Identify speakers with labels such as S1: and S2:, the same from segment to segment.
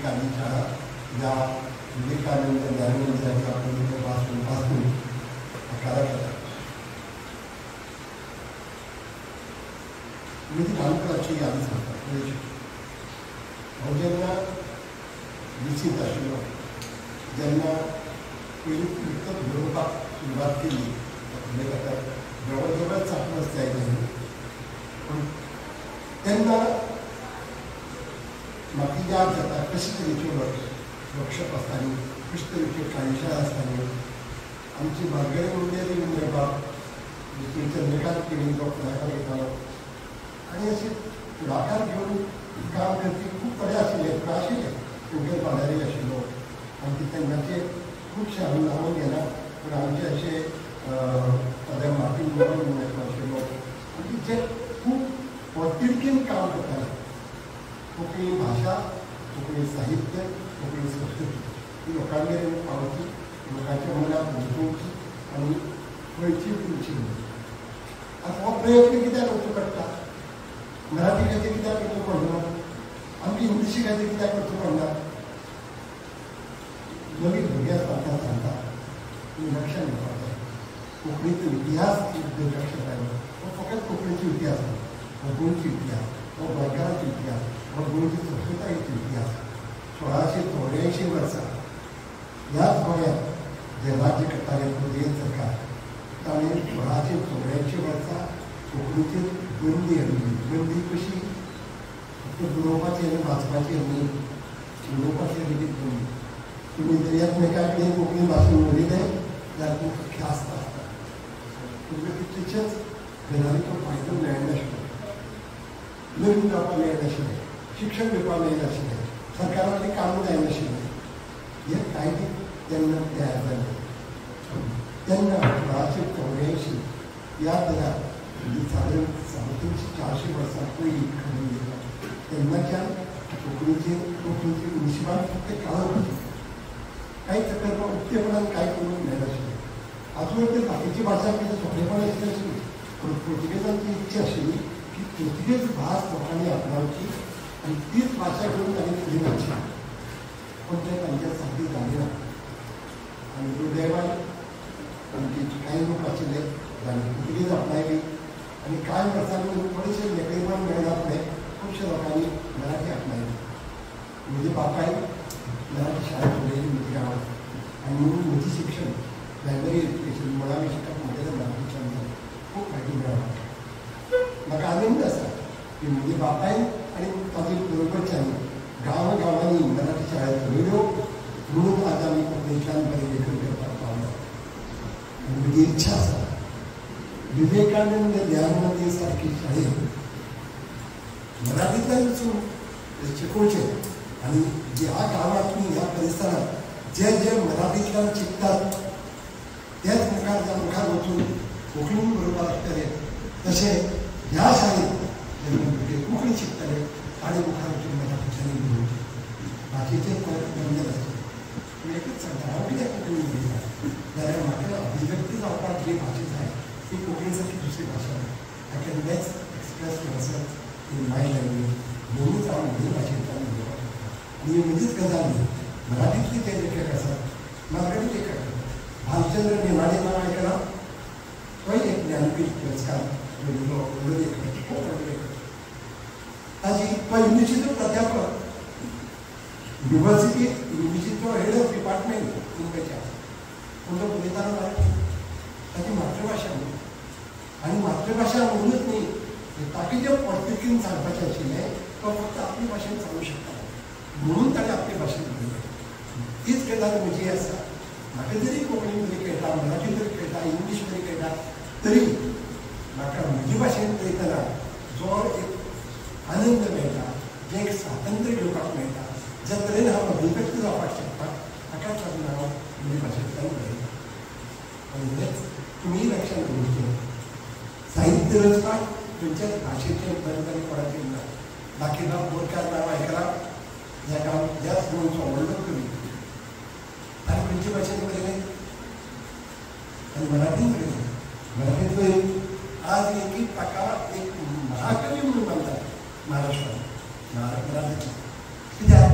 S1: काली शाळा या विवेकानंद ज्ञानेंद्राच्या पासून काळात मी ती लहानपणाची यादी सांगतात ज्यांना निश्चित आशिल्लो जेन्ना पयलीं विकत बरोवपाक सुरवात केली ताका जवळ जवळ 7 वर्सां आयलीं पूण तेन्ना म्हाका याद जाता कशे तरेच्यो वर्कशॉप आसताली कशे तरेच्यो कार्यशाळा आसताल्यो आमची मार्गरेट उरलेली उमेदवार चंद्रकांत केळीकर फुडाकार घेतालो आनी अशे फुडाकार घेवन काम करपी खूब बरे आशिल्ले आशिल्ले टोटल वाडारी आशिल्लो आनी तेन्नाचे खुबशे हांवें नांवां घेना पूण आमचे अशे सद्या मार्टीन म्हणून आशिल्लो आनी जे खूब पॉझिटिव्हन काम करताले कोंकणी भाशा कोंकणी साहित्य कोंकणी संस्कृती ही लोकां मेरेन पावची लोकांच्या मनात घुसोवची आनी खंयची उरची आतां हो प्रयत्न कित्याक करचो पडटा मराठी खातीर कित्याक करचो पडना आमची इंग्लिशी खातीर कित्याक करचो पडना नवीन भुरगे आसता सांगता तुमी लक्षात घेवपाक जाय कोंकणीचो इतिहास लक्षात आयलो हो फकत कोंकणीचो इतिहास न्हू हो गोंयचो इतिहास हो गोंयकारांचो इतिहास हो गोंयच्या संस्कृतायेचो इतिहास 1684 वर्सा ह्याच गोंयांत जे राज्य करताले पुर्तुगेज सरकार ताणें 1684 वर्सा कोंकणीचेर बंदी हाडली बंदी कशी फक्त बरोवपाचेर आनी वाचपाचेर न्ही उलोवपाचेर लेगीत बंदी तुमी जर एकमेका कडेन कोंकणी भाशेन उलयले जाल्यार तुमकां ख्यास्त आसता तुमकां कितलेशेच गजालीचो फायदो मेळनाशिल्लो लग्न जावपाक मेळनाशिल्लें शिक्षण घेवपाक मेळनाशिल्लें सरकारांतलीं कामां जायनाशिल्लीं हे कायदे तेन्ना तयार जाले तेन्ना 1684 ह्या दरार सादारण 350-400 वर्सां पयलीं खबरी तेन्नाच्यान कोंकणीची मुशिबान फक्त काळोख कांय ताका उक्तेपणान कांय करूंक मेळनाशिल्लें आजून तर बाकीची भाशा कितें सोंपेपण आशिल्लें पूण पुर्तुगेजांची इच्छा आशिल्ली की पुर्तुगेज भास लोकांनी आपणावची आनी तीच भाशा घेवन तांणी फुडें वचची पूण तें तांच्या सारकें जालें ना आनी दुर्दैवान आमचे कांय लोक आशिल्ले जाणीं पुर्तुगेज आपणायली आनी कांय वर्सांनी बरेचशे मेकळेपण मेळना फुडें खुबशे लोकांनी मराठी आपणायली म्हजे बापाय मराठी शाळेंत उलयली म्हज्या गांवांत आनी म्हणून म्हजें शिक्षण प्रायमरी एज्युकेशन मुळावी शिक्षण म्हगेलें मराठीच्यान जालें खूब फायदो मेळ्ळो म्हाका आनंद आसा की म्हजे बापाय आनी ताजे बरोबरच्यानी गांवांनी मराठी शाळेंत घडयो म्हणून आज आमी कोंकणींतल्यान बरें लेखन करपाक पावले म्हजी इच्छा आसा विवेकानंद ज्ञानमंदिर सारकी शाळेंत मराठींतल्यान वचून शिकोवचें आनी ह्या गांवांतली ह्या परिसरांत जे जे मराठींतल्यान शिकतात तेच मुखार वचून कोंकणीन बरोवपाक लागतले तशें ह्या शाळेंत जेन्ना भुरगे कोंकणी शिकतले ताणे मुखार वचून मराठींतल्यान बरोवचें बाकीचे बंद आसचे पूण एकूच सांगता हांव कित्याक कोंकणी उलयतां जाल्यार म्हाका अभिव्यक्ती जावपाक जी भाशा जाय ती कोंकणी सारकी दुसरी भाशा ना I can best express myself in my language म्हणूनच हांव म्हजे भाशेंतल्यान उलोवपाक आनी ही म्हजीच गजाल न्ही मराठींतले जे लेखक आसात मराठी लेखक भालचंद्र नेमाडे नांव आयकलां तोय एक ज्ञानपीठ पुरस्कार मेळिल्लो व्हडलो लेखक खूब व्हडलो लेखक ताजी तो इंग्लिशीचो प्राध्यापक युनिवर्सिटी इंग्लिशीचो हेड ऑफ डिपार्टमेंट मुंबयच्या पूण तो उलयतालो मराठी ताची मातृभाशा म्हणून आनी मातृभाशा म्हणूनच न्ही ताका जें पॉझिटिव्हन सांगपाचें आशिल्लें तो फक्त आपली भाशेन सांगूंक शकता म्हणून ताणें आपले भाशेन उलयलें तीच गजाल म्हजी आसा म्हाका जरी कोंकणी बरी कळटा मराठी बरी कळटा इंग्लीश बरी कळटा तरी म्हाका म्हजे भाशेन उलयतना जो एक आनंद मेळटा जें एक स्वातंत्र्य घेवपाक मेळटा ज्या तरेन हांव अभिव्यक्त जावपाक शकता ताकाच लागून हांव म्हजे भाशेंतल्यान उलयतां आनी हेंच तुमी लक्षांत दवरचें साहित्य रचपाक खंयच्याच भाशेचें बंधन कोणाचेर ना बाकीराव बोरकार नांव आयकलां ह्या गोंयचो व्हडलो कवी ताणें खंयचे भाशेन बरयलें आनी मराठीन बरयलें मराठींतलो आज लेगीत ताका एक महाकवी म्हणून मानतात महाराष्ट्रांत मराठींत कित्याक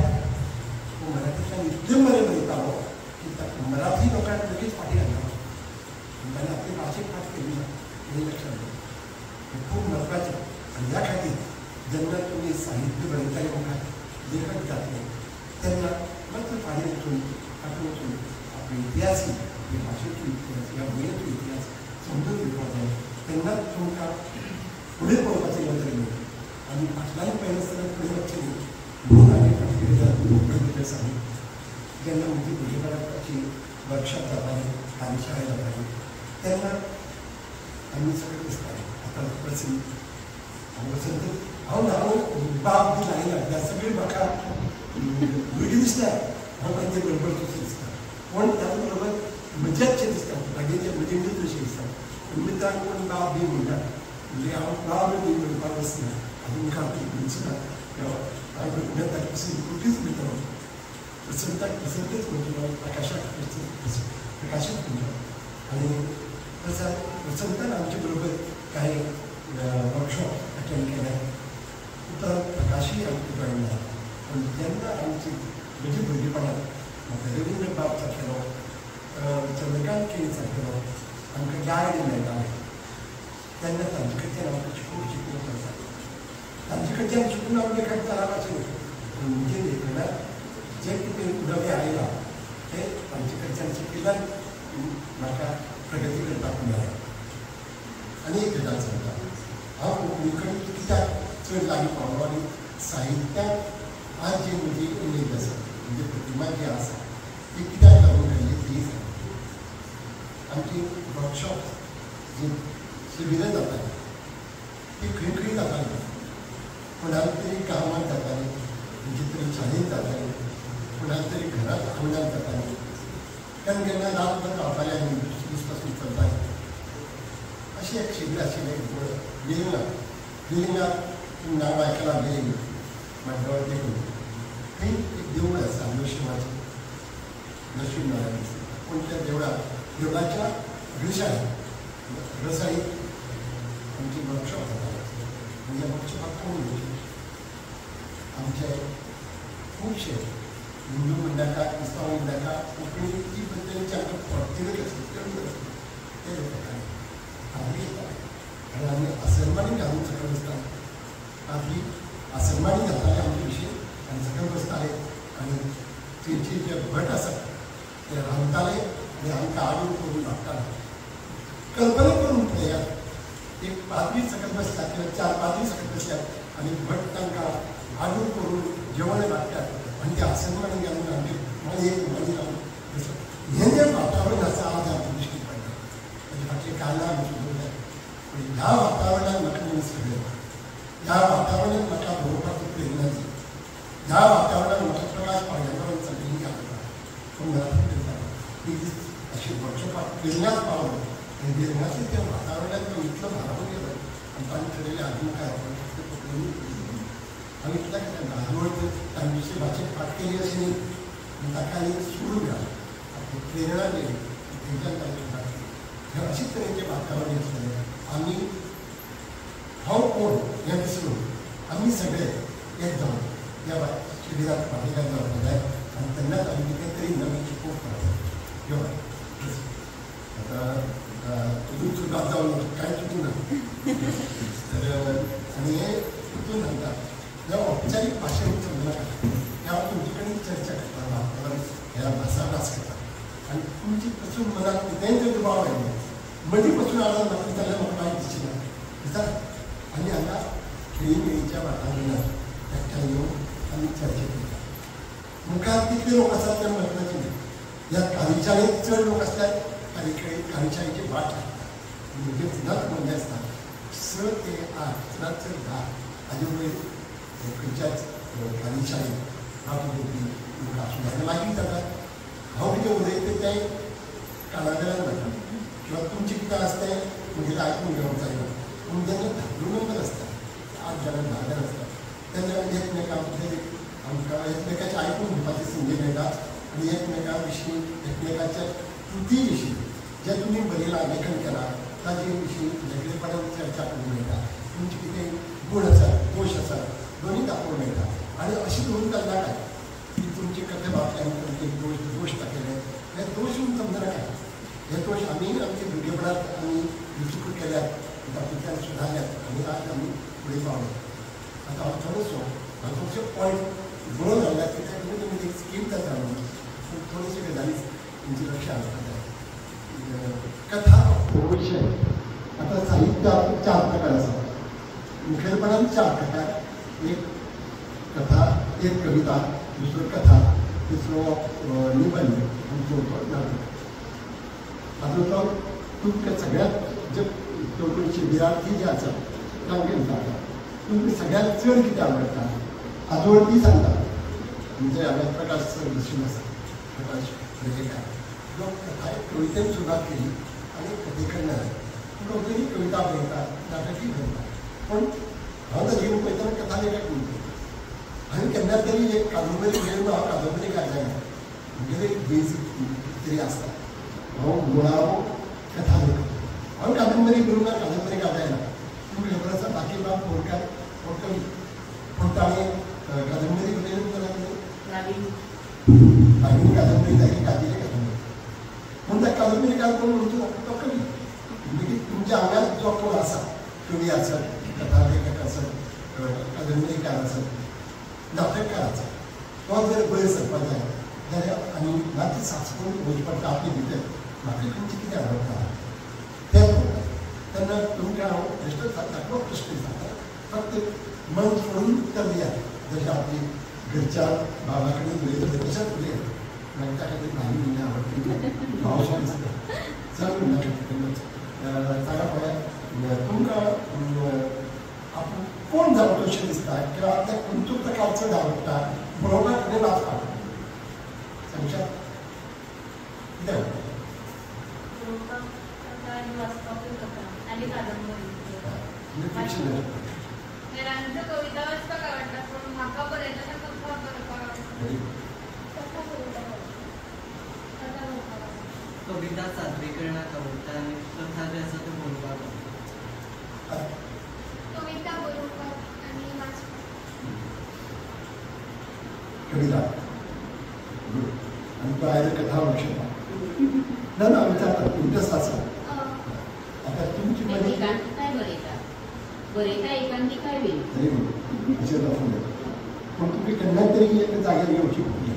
S1: तो मराठीतल्यान इतलें बरें बरयतालो की मराठी लोकांक लगेच फाटी घालतालो ताणें आपली भाशेक फाट केली ना हें लक्षात घे खूब महत्वाचें आनी ह्या खातीर जेन्ना तुमी साहित्य बरयताले मुखार लेखक जातले तेन्ना मात्र फाटीं वचून फाटीं वचून आपलो इतिहास ह्या भाशेचो इतिहास ह्या गोंयचो इतिहास समजून घेवपाक जाय तेन्नाच तुमकां फुडें पळोवपाचें यंत्र मेळटलें आनी फाटल्यान पळयनासतना फुडें वचचें न्ही म्हणून हांवें फाटल्या भितर सांगलें जेन्ना म्हजी भुरगेपणाची वर्कशॉप जाताली कार्यशाळा जाताली तेन्ना आमी सगळे दिसताले आतां प्रसिद्ध हांव बाब बी लायना सगळीं म्हाका भुरगीं दिसतात हांव तांचे बरोबर तशें दिसता पूण ताचे बरोबर मजाचें दिसता लागींचे म्हजे मित्र अशें दिसता मित्रांक कोण बाब बी म्हणटा म्हणजे हांव बाब बी म्हणपाक वचना आनी मुखार म्हणचुना हांव पुण्याक पसून कुठीच म्हणटलो प्रसंताक प्रसंतच म्हणटलो प्रकाशाक प्रकाशच म्हणटलो आनी प्रसंतान आमचे बरोबर कांय वर्कशॉप अटेंड केले उपरांत प्रकाशय आमकां जॉयन जाला पूण जेन्ना आमची म्हजी भुरगेपणांत म्हाका रवींद्र बाब सारकेलो चंद्रकांत केळी सारकेलो आमकां गायड मेळटाले तेन्ना तांचे कडच्यान आमकां शिकूंक पडटालें तांचे कडच्यान शिकून हांव लेखक जावपाचें न्ही पूण म्हजे लेखनाक जें कितें नवें आयलां तें तांचे कडच्यान शिकिल्ल्यान म्हाका प्रगती करपाक मेळ्ळी आनी एक गजाल सांगता हांव कोंकणी कडेन कित्याक चड लागीं पावलो आनी साहित्याक आज जी म्हजी उमेद आसा म्हणजे प्रतिमा जी आसा ती कित्याक लागून घडली ती सांगता आमची वर्कशॉप जी शिबिरां जातालीं ती खंय खंय जातालीं कोणाक तरी गांवांत जातालीं खंयचे तरी शाळेंत जातालीं कोणाक तरी घरांत आंगणांत जातालीं केन्ना केन्ना रातभर रावताले आमी दीस पासून चलतालीं अशें एक शिबीर आशिल्लें वेलिंगाक नांव आयकलां वेलिंग मंडळ देखून थंय एक देवूळ आसा नरशिंवाचें नरशिंह पूण त्या देवळाच्या अग्रसाळीक आमची वर्कशॉप जाताली आनी ह्या वर्कशॉपाक कोण येवचे आमचे खुबशे हिंदू म्हणनाका क्रिस्तांव म्हणनाका कोंकणी बद्दलचे आमकां फॉर्च्युनेट आसले ते लोकांनी आपली आनी आमी आसनमानी घालून सकयल बसताले आपली आसनमानी घालताले आमचे विशीं आनी सकयल बसताले आनी तेंचे जे भट आसा ते रांदताले आनी आमकां आडून करून हाडटाले कल्पना करून पळयात एक पाद्री सकयल बसतात किंवा 4 पाद्री सकयल बसतात आनी भट तांकां आडून करून जेवण हाडटात आनी ते आसनमानी घालून आमचे मागीर एक मानी लावन बसप हें जें वातावरण आसा आज आमच्या दिश्टी पडटा ताचे फाटलीं कारणां आमी सोदूंक जाय पूण ह्या वातावरणांत म्हाका मनीस घडयलो ह्या वातावरणांत म्हाका बरोवपाची प्रेरणा दी ह्या वातावरणांत म्हाका प्रकाश पाडयेकर सगळीं घालता पूण मराठी करता एक दीस अशी वर्कशॉपाक प्रेरणाच पावलो आनी प्रेरणाचें त्या वातावरणांत तो इतलो भारावून गेलो आनी तांणी ठरयलें आजून काय आमी कित्याक घालवड तांचे विशीं भाशेक फाट केली अशें न्ही आनी ताका आनी सूर मेळ्ळो प्रेरणा मेळ्ळी थंयच्यान तांची फाट केली अशेंच तरेचें वातावरण आसलें आमी हांव कोण हें विसरून आमी सगळे एक जावन ह्या शिबिराक वांटेकार जावपाक जाय आनी तेन्नाच आमी कितें तरी नवें शिकोवंक पावता ह्यो आतां तुजून सुरवात जावन कांय चिंतूना तर आनी हें चिंतून सांगता ह्या औपचारीक भाशेन समजनाका हें हांव तुमचे कडेन चर्चा करता वातावरण ह्या भासाभास करता आनी तुमची पसून मनाक कितेंय जर दुबाव आयलो मदीं पसून आवाज म्हाका जाल्यार म्हाका वायट दिसना दिसता आनी हांगा खेळीमेळीच्या वातावरणांत एकठांय येवन आमी चर्चा करता मुखार कितले लोक आसात तें म्हत्वाचें न्ही ह्या कार्यशाळेक चड लोक आसल्यार कार्यशाळेची वाट लागता म्हणजे फुडांत म्हणजे आसता 6 ते 8 चडांत चड 10 हाजे वयर खंयच्याच कार्यशाळेक वांटो घेवपी लोक आसूं आनी मागीर जाता हांव कितें उलयता तें कानागेल्यान जाता किंवा तुमचें कितें आसता तें म्हगेलें आयकून घेवंक जायना पूण जेन्ना 10 नंबर आसता 8 जाणां 10 जाणां आसता तेन्ना एकमेकां भितर आमकां एकमेकाचें आयकून घेवपाची संदी मेळटा आनी एकमेकां विशीं एकमेकाच्या कृती विशीं जें तुमी बरयलां लेखन केलां ताजे विशीं वेगळेपणान चर्चा करूंक मेळटा तुमचे कितें गूण आसात दोश आसात दोनूय दाखोवंक मेळटा आनी अशें करून जाता काय तुमचे कथे वाचल्यानंतर ते दोष दाखवले हे दोष म्हणून समजा नका हे दोष आम्ही आमच्या भुरगेपणात आम्ही चुकी केल्यात तातूंतल्यान सुदारल्यात आनी आज आमी फुडें पावले आतां हांव थोडोसो हांचो पॉयंट बरो जाल्ल्यात कित्याक तुमी एक स्कीम जाता न्हू पूण थोड्योश्यो गजाली तुमचे लक्ष हाडपाक जाय कथा हो विशय आतां साहित्यात 4 प्रकार आसात मुखेलपणान 4 प्रकार एक कथा एक कविता दुसरो कथा तिसरो निबंध आनी चवथो नाटक हातूंतलो तुमकां सगळ्यात जे चवकणीचे विद्यार्थी जे आसात तांकां विचारता तुमकां सगळ्यात चड कितें आवडटा हाजे वरती सांगता म्हणजे हांवें प्रकाश सर बसून आसा प्रकाश रेखेकार जो कथा कवितेन सुरवात केली आनी कथेकडल्यान पूण अजुनूय कविता बरयता नाटकूय करता पूण हांव ताजे कडेन पळयतना कथा लेखक म्हणटा हांवें केन्ना तरी एक कादंबरी घेवन हांव कादंबरी काडल्या ना म्हणजे एक बेजीक तरी आसता हांव मुळावो कथा लेखक हांव कादंबरी बरोवन कादंबरी काडल्या ना पूण खबर आसा बाकी बाब कोणकार हो कवी पूण ताणें कादंबरी बरयली जाल्यार हांवें कादंबरी ताची कादिल्ली कादंबरी पूण त्या कादंबरीकार कोण म्हणचो तो कवी म्हणजे तुमच्या आंगात जो कोण आसा कवी आसत कथा लेखक आसत कादंबरीकार आसत नाटककार आसा तो जर बरें सरपाक जाय जाल्यार आमी मातशें सांचपून पळोवचें पडटा आपले भितर म्हाका खंयचें कितें आवडटा तें पळोवता तेन्ना तुमकां हांव प्रश्न धाकलो प्रश्न विचारता फक्त मन सोडून उत्तर दियात जशें आपली घरच्या बाबा कडेन उलयता तशेंच उलयात मागीर ताका ती भावी म्हणजे आवडटा भाव दिसता चड म्हणटा सांगा पळयात तुमकां आपूण कोण जावं अशें दिसता किंवा त्या खंयचो प्रकार चड आवडटा बरोवपाक आनी वाचपाक सांगशात कितें आवडटा
S2: कविता वाचपाक आवडटा पूण म्हाका बरयतना कथा बरोवपाक
S3: कविता सादरीकरणाक आवडटा आनी कथा जे आसा त्यो बरोवपाक आवडटा
S2: कविता बरोवपाक आनी वाचपाक
S1: कविता आनी तो आयज कथा वाचता ना ना विचारता इंट्रस्ट आसा आतां तुमची मनी
S4: काय बरयता एकांकिकाय बी
S1: तरी अशें दाखोवन पूण तुमी केन्ना तरी एक जाग्यार येवची पडटली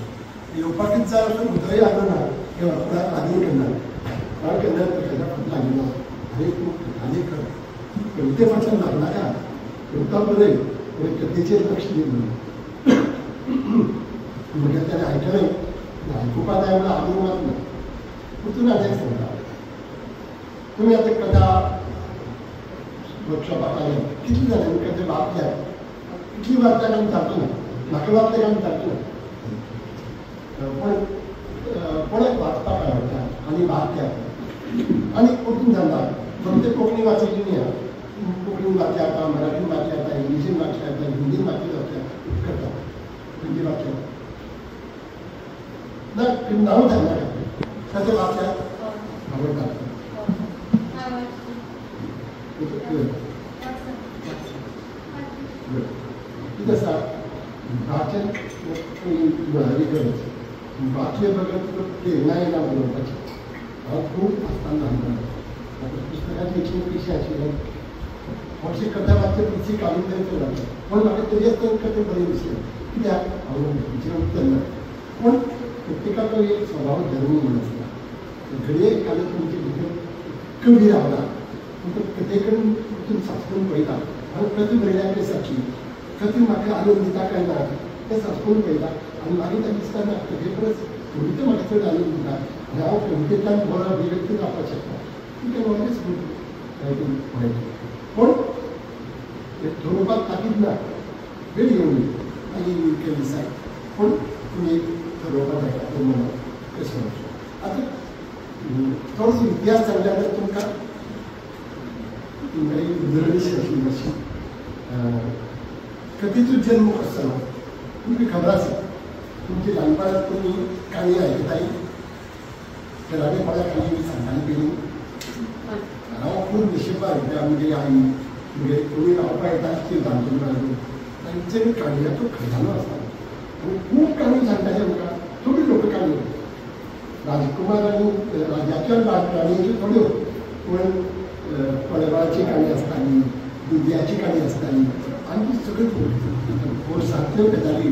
S1: येवपाकच जाय असो उदय आलो ना किंवा आपल्याक लागीं केन्ना हांव केन्ना कथा खूब लागीं ना आनी तूं आनी कर कविते फाटल्यान लागनाका कविता बरय पूण कथेचेर लक्ष दी म्हणून म्हणजे ताणें आयकलें आयकुपाक जाय म्हणून आमी मात ना पूण तूं नाटक सांगता तुमी आतां कथा वर्कशॉपाक आले कितले जाले कथे वाचल्यात कितली वाचल्याक आमी जावचो ना म्हाका वाचल्याक आमी जावचो ना पूण कोणाक वाचपाक आवडटा आनी वाचल्यात आनी कोंकणी जाता फक्त कोंकणी वाचली न्ही कोंकणीन वाचली जाता मराठीन वाचली जाता इंग्लिशीन वाचली जाता हिंदीन वाचली जाता करता हिंदी वाचल्या ना नांव सांगनाका कथे वाचल्यात आवडटा कितें आसा वाचन म्हळ्यारी गरज वाचले बगत प्रेरणा येना बरोवपाची हांव खूब आसतना ल्हानपणां पुस्तकाची एक पिशी आशिल्ली अशी कथा वाचचे पिशी काडून तरी चलता पूण म्हाका तरी आसतना कथे बरी दिसली कित्याक हांव हेचें उत्तर ना पूण प्रत्येकाचो एक स्वभाव धर्म म्हूण आसता घडये काल तुमचे भितर कवी रावला पूण कथे कडेन वचून सांचपून पळयता हांव कथा बरयल्या कशी सारकी कथा म्हाका आनंद दिता काय ना तें सांचपून पळयता आनी मागीर ताका दिसता ना कथे परस कविता म्हाका चड आनंद दिता आनी हांव कवितेंतल्यान बरो अभिव्यक्ती जावपाक शकता कितें ऑलवेज गूड पळयता पूण ठरोवपाक ताकीद ना वेळ येवन मागीर केन्ना दिसाय पूण तुमी ठरोवपाक जाता तो मनाक कशें वचचें आतां थोडोसो इतिहास सांगले जाल्यार तुमकां उदरगती आशिल्ली मातशी कथेचो जल्म कसो जालो तुमकां खबर आसा तुमचे ल्हानपणांत तुमी काणी आयकताय घराडे कोणाक काणी बी सांगताली पयलीं हांव खूब निशेपा आयकता आमगे आई म्हणजे तुमी रावपाक येता ती ल्हानपणांत तांचे काणयाचो खजानो आसता आनी खूब काणी सांगताले आमकां थोड्यो लोककाणी राजकुमार आनी राजाच्या राणयेच्यो थोड्यो पूण पळवाची काणी आसताली दुदयाची काणी आसताली आनी सगळ्यो पोरसांतल्यो गजाली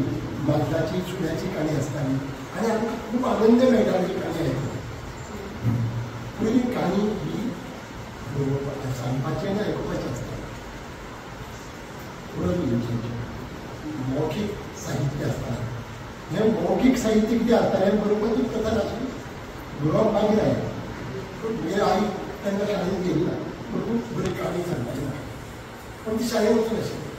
S1: माजराची सुण्याची काणी आसताली आनी आमकां खूब आनंद मेळटाली काणी आयकून पयलीं काणी ही सांगपाची आनी आयकुपाची आसता मौखीक साहित्य आसता हें मौखीक साहित्य कितें आसतालें बरोबर ती कथा नाशिल्ली बरोवप मागीर आयलें पूण म्हगे आई तेन्ना शाळेंत गेली ना पूण खूब बरी काणी सांगताली म्हाका पूण ती शाळेंत वचून आशिल्ली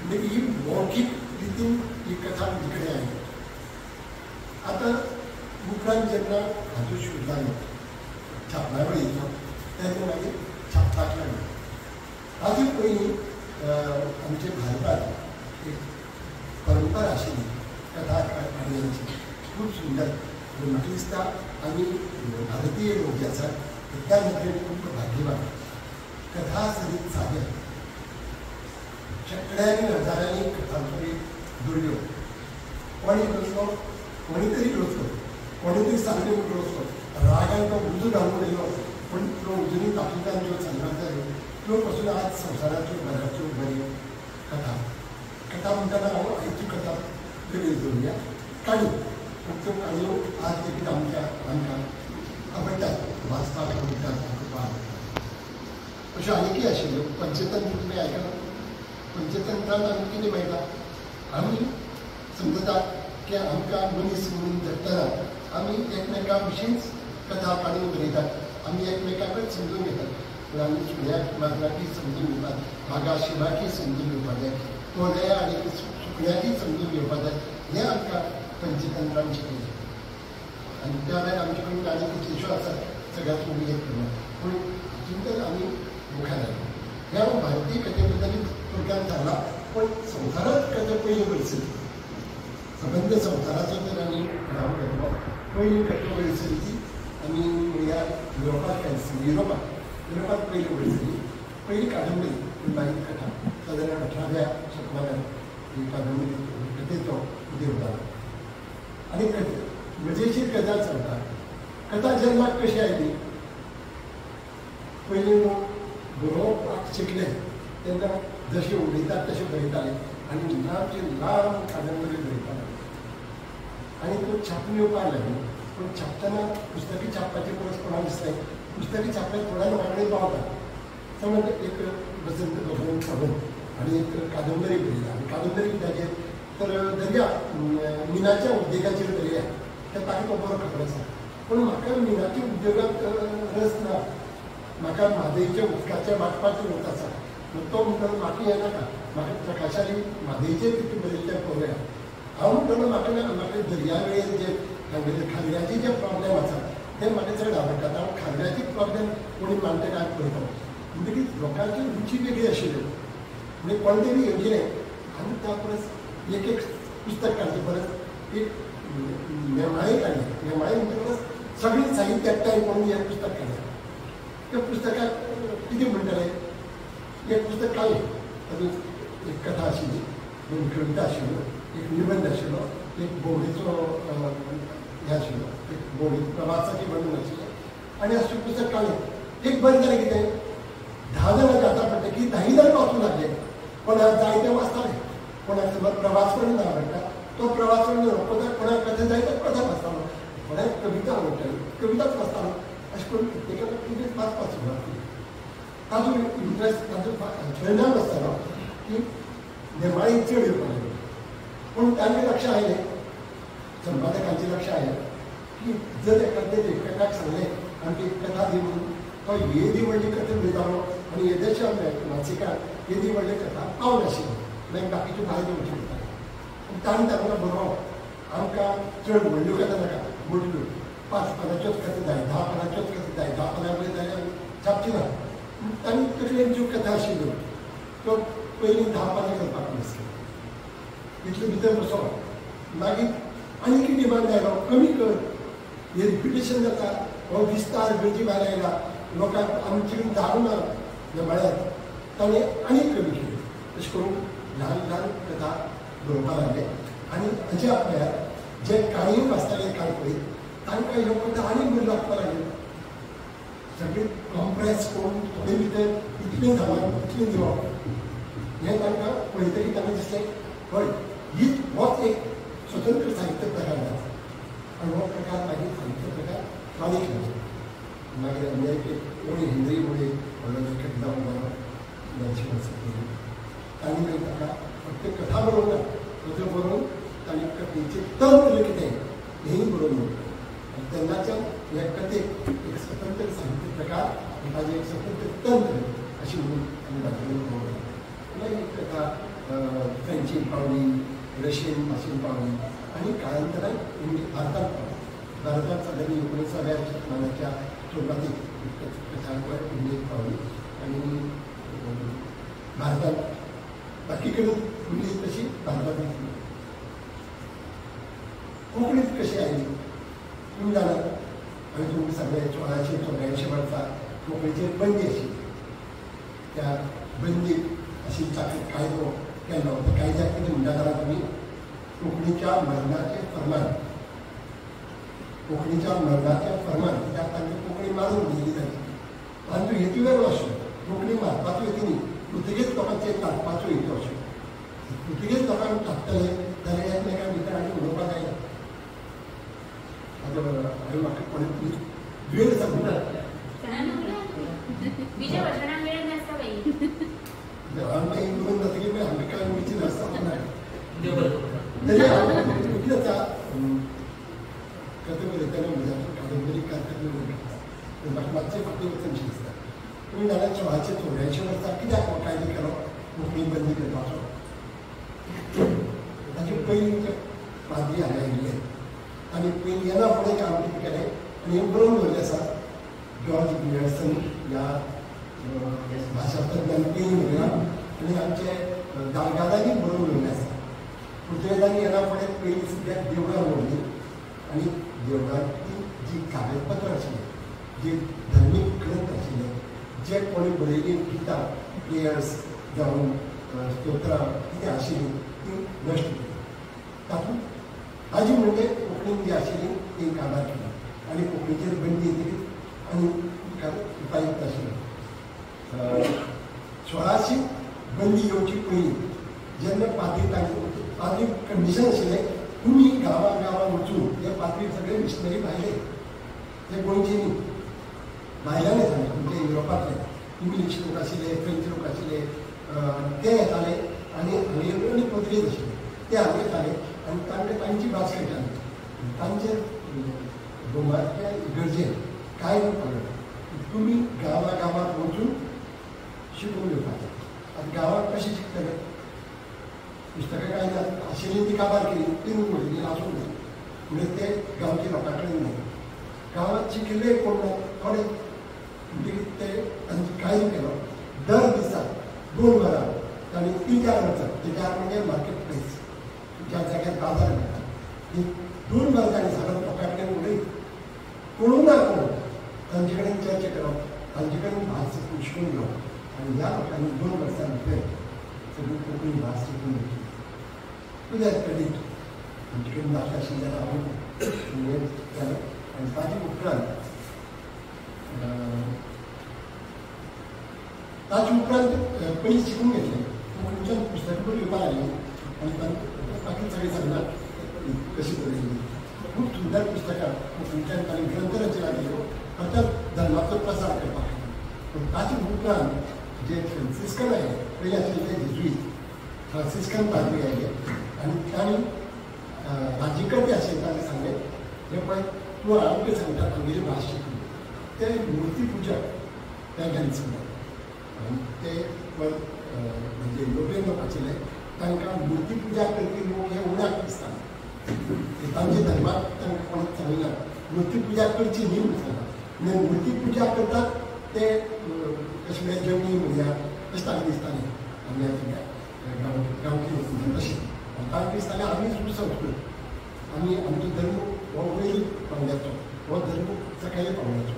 S1: म्हणजे ही मौखीक रितीन ही कथा म्हजे कडेन आयली आतां उपरांत जेन्ना हाजो शोध जालो छापणार येयलो तेन्ना मागीर छापपाक लागलो हाजे पयलीं आमचे भारतांत एक परंपरा आशिल्ली कथा काणयांची खूब सुंदर म्हाका दिसता आमी भारतीय लोक जे आसात त्या नदरेन खूब भाग्यवान कथा सरीत सादर शेकड्यांनी हजारांनी कथांचो दर्यो कोणी रचलो कोणी तरी रचलो कोणी तरी सांगले म्हणून रचलो रागान तो उजो घालून येयलो पूण त्यो उजोनी तातूंतल्यान ज्यो सांगपाक जायो त्यो पासून आज संवसाराच्यो बऱ्याच्यो बऱ्यो कथा कथा म्हणटाना हांव आयची कथा वेगळी दवरुया काणी पूण त्यो काणयो आज लेगीत आमकां आवडटात वाचपाक आवडटात आयकुपाक आवडटात अश्यो आनीकय आशिल्ल्यो पंचतंत्र तुमी आयकलां पंचतंत्रांत आमी कितें मेळटा आमी समजतात की आमकां मनीस म्हणून जगतना आमी एकमेकां विशींच कथा काणी बरयतात आमी एकमेकांकच समजून घेतात पूण आमी सुण्याक माजराकी समजून घेवपाक मागा शिवाकी समजून घेवपाक जाय कोल्या आनी सुकण्याकी समजून घेवपाक जाय हें आमकां पंचतंत्रान शिकयलें आनी त्या भायर आमचे कडेन आनी कितल्योश्यो आसात सगळ्यात उल्लेख करना पूण हातूंतल्यान आमी मुखार आयले हे हांव भारतीय कथे बद्दल थोडक्यात सांगला पण संवसारांत कथे पयली परिस्थिती सबंद संवसाराचो जर आमी हांव घेतलो पयली कथे परिस्थिती आमी म्हणल्यार युरोपाक पयली परिस्थिती पयली कादंबरी मागीर कथा सादारण 18व्या शतमानांत ही कादंबरी कथेचो उदय जालो आनी मजेशीर गजाल सांगता कथा जल्माक कशी आयली पयलीं बरोवपाक शिकले तेन्ना जशें उलयतात तशें बरयताले आनी ल्हानचे ल्हान कादंबरी बरयताले आनी त्यो छापून येवपाक लागलो पूण छापतना पुस्तकी छापपाचें परस कोणाक दिसलें पुस्तकी छापल्यार थोड्या वांगडा पावता समज एक वसंत भगवंत सावंत आनी एक कादंबरी बरयल्या आनी कादंबरी कित्याचेर तर दर्या मिनाच्या उद्देगाचेर बरयल्या तें ताका तो बरो खबर आसा पूण म्हाका मिनाच्या उद्योगांत रस ना म्हाका म्हादयच्या उदकाच्या वाटपाचो रस आसा तो म्हणटलो म्हाका हें नाका म्हाका प्रकाशाली म्हादयचेर कितें बरयल्लें पळोवया हांव म्हणटलो म्हाका दर्यावेळेर जे खांद्याचे जे प्रॉब्लेम आसा ते म्हाका चड आवडटात हांव खांद्याचे प्रॉब्लेम कोणी मांडटकाक पळयता म्हणटकीर लोकांची रुची वेगळी आशिल्ल्यो म्हणजे कोण तरी येवजिलें आनी त्या परस एक पुस्तक काडचे परस एक नेमाळी काडली नेमाळी म्हणटकच सगळें साहित्य एकठांय करून हें पुस्तक काडलें त्या पुस्तकाक कितें म्हणटलें एक पुस्तक काडलें तातूंत एक कथा आशिल्ली दोन कविता आशिल्ल्यो एक निबंध आशिल्लो एक भोंवडेचो हें आशिल्लो एक भोंवडी प्रवासाचें वर्णन आशिल्लें आनी अशें पुस्तक काडलें एक बरें जालें कितें 10 जाणां जाता म्हणटकीर 10 जाण वाचूंक लागले कोणाक जाय तें वाचताले कोणाक समज प्रवास वर्णन आवडटा तो प्रवास वर्णन कोणाक कथा जाय तो कथा वाचतालो कोणाक कविता आवडटाली कविताच वाचतालो अशें करून प्रत्येकान कितें वाचपाक सुरवात केली तातूंत इंट्रस्ट तातूंत परिणाम आसतालो की नेमाळी चड येवपाक लागली पूण तांचें लक्ष आयलें संपादकांचें लक्ष आयलें की जर एखाद्या लेखकाक सांगलें आमची कथा दी म्हणून तो येदी व्हडली कथा बरयतालो आनी येदेशा वाचिकाक येदी व्हडली कथा पावनाशिल्ली मागीर बाकीच्यो भायर घेवच्यो पडटाल्यो पूण ताणें ताका बरोवप आमकां चड व्हडल्यो कथा नाका मोठल्यो 5 पानांच्योच कथा जाय 10 पानांच्योच कथा जाय 10 पानां बरें जाल्यार छापची ना तांणी तकलेन ज्यो कथा आशिल्ल्यो त्यो पयलीं 10 पानां घालपाक मस केली इतले भितर बसोप मागीर आनी कितें डिमांड आयलो कमी कर हें रिपिटेशन जाता हो विस्तार गरजे भायर आयला लोकांक आमचे कडेन जावना ह्या म्हळ्यार ताणें आनीक कमी केली अशें करून ल्हान ल्हान कथा बरोवपाक लागले आनी हाच्या आपल्या जे काणयो आसताले काणकोळी तांकां ह्यो पळयता आनी बरी लागपाक लागली सगळी कॉम्प्रेस करून थोडे भितर इतलें घालप इतलें दिवप हें तांकां पळयतकीर तांकां दिसलें हय होच एक स्वतंत्र साहित्य प्रकार जाला आनी हो प्रकार मागीर साहित्य प्रकार वाडीक लागलो मागीर अमेरिकेक कोणी हिंदी मुळे व्हडलो लेखक जावन गेलो दोनशे वर्सां पयलीं तांणी मागीर ताका फक्त कथा बरोवंक ना कथा बरोवन तांणी कथेचें तंत्र कितें हेंय बरोवन दवरलें आनी तेन्नाच्यान ह्या कथेक एक स्वतंत्र साहित्य प्रकार आनी ताजें एक स्वतंत्र तंत्र अशी म्हणून आमी दाखोवन दवरलें मागीर ही कथा फ्रेंचीन पावली रशियन भाशेन पावली आनी काळांतरान भारतांत पावली भारतांत सादारण 19व्या शतमानाच्या सुरवातीक कथा इंडियेक पावली आनी भारतांत बाकी कडेन उरली तशी भारतांत कोंकणीत कशी आयली तुमी जाणात आनी तुमकां सगळे 1684 वर्सा कोंकणीचेर बंदी आशिल्ली त्या बंदीक अशी कायदो केल्लो त्या कायद्याक कितें म्हणटा जाल्यार तुमी कोंकणीच्या मरणाचें फर्मान कोंकणीच्या मरणाचें फर्मान कित्याक तांकां कोंकणी मारून दिली जाली तांचो हेतू वेगळो आशिल्लो कोंकणी मारपाचो हेतू न्ही पुर्तुगेज लोकांचेर काडपाचो हेतू आशिल्लो पुर्तुगेज लोकांक काडटले जाल्यार एकमेकां भितर आनी उलोवपाक जायना हांवें म्हाका कोणी वेळ सांगूना हांव मागीर उलोवन जातकीर हांवें कांय उलची नासता तरी हांव कितें जाता कथा बरयतना म्हज्या कादंबरीकार कथा बरयता म्हाका मातशें फाटीं वचनशें दिसता पूण जाल्यार 1684 वर्सा कित्याक हो कायदो केलो कोंकणी बंदी करपाचो ताचे पयलीं जे पाद्री हांगा आयिल्ले आनी पयलीं येना फुडें काम कितें केलें आनी हें बरोवन दवरलें आसा जॉर्ज गियर्सन ह्या भाशातज्ञान पयलीं म्हणला आनी आमचे गालगादांनी बरोवन दवरलें आसा पुर्तुगेजांनी येना फुडें पयलीं सगळ्याक देवळां व्हरलीं आनी देवळांतली जी कागदपत्र आशिल्ली जे धर्मीक ग्रंथ आशिल्ले जे कोणी बरयल्लीं गितां प्रेयर्स जावं स्तोत्रां कितें आशिल्लीं तीं नश्ट केलीं तातूंत ताजी म्हणजे कोंकणीन जी आशिल्ली ती काबार केली आनी कोंकणीचेर बंदी येतकीर आनी उपायुक्त आशिल्लो 1600 बंदी येवची पयलीं जेन्ना पाद्री कंडिशन आशिल्लें तुमी गांवां गांवां वचून ते पाद्री सगळे मिशनरी भायले ते गोंयचे न्ही भायल्यान येताले म्हणजे युरोपांतले इंग्लीश लोक आशिल्ले फ्रेंच लोक आशिल्ले ते येताले आनी हांगा आनी पुर्तुगेज आशिल्ले ते हांगा येताले आनी तांकां तांची भास कळटाली तांचे गोमाच्या गरजेन कांय पडना तुमी गांवां गांवांत वचून शिकून येवपाचें आतां गांवांत कशें शिकतले पुस्तकां कांय ना आशिल्ली ती काबार केली ती उडयली आसूंक ना म्हणून ते गांवच्या लोकां कडेन ना गांवांत शिकिल्ले कोण ना थोडे म्हणटकीर ते तांचो कायदो केलो दर दिसाक 2 वरां तांणी 3-4 वचप 3-4 म्हणजे मार्केट प्लेस ज्या जाग्यार बाजार मेळटा 2 वरां तांणी सांगप लोकां कडेन उलयत कोणूय ना कोण तांचे कडेन चर्चा करप तांचे कडेन भास शिकून घेवप आनी ह्या लोकांनी 2 वर्सां भितर सगळी कोंकणी भास शिकून घेतली कित्याक क्रेडीट तांचे कडेन नाका आशिल्ल्यान हांवें हें केलें आनी ताजे उपरांत पयलीं शिकून घेतलें कोंकणीच्यान पुस्तकां बरोवपाक लागलीं आनी बाकी सगळें सांगनात कशी बरयली खूब सुंदर पुस्तकां कोंकणीच्यान तांणी ग्रंथ रचना केल्यो अर्थात धर्माचो प्रसार करपाक पूण ताचे उपरांत जे फ्रांसिस्कन आयले पयलीं आशिल्ले ते जेजुईत फ्रांसिस्कन पाद्री आयले आनी तांणी राज्यकर्ते आशिल्ले तांकां सांगलें हे पळय तूं आमकां सांगता आमगेली भास शिकून ते मुर्ती पुजक त्या घालून सांगतात आनी ते म्हणजे युरोपियन लोक आशिल्ले तांकां मुर्ती पुजा करपी लोक हे उणाक दिसताले तांचे धर्माक तांकां कोणूच सांगिना मुर्ती पुजा करची न्ही म्हूण सांगता म्हणजे मुर्ती पुजा करतात ते कशें जेवणी म्हणया अशें तांकां दिसतालें आमी गांवठी वचून तशें आनी तांकां दिसतालें आमी सुसंस्कृत आमी आमचो धर्म हो वयली पावंड्याचो हो धर्म सकयल पावंड्याचो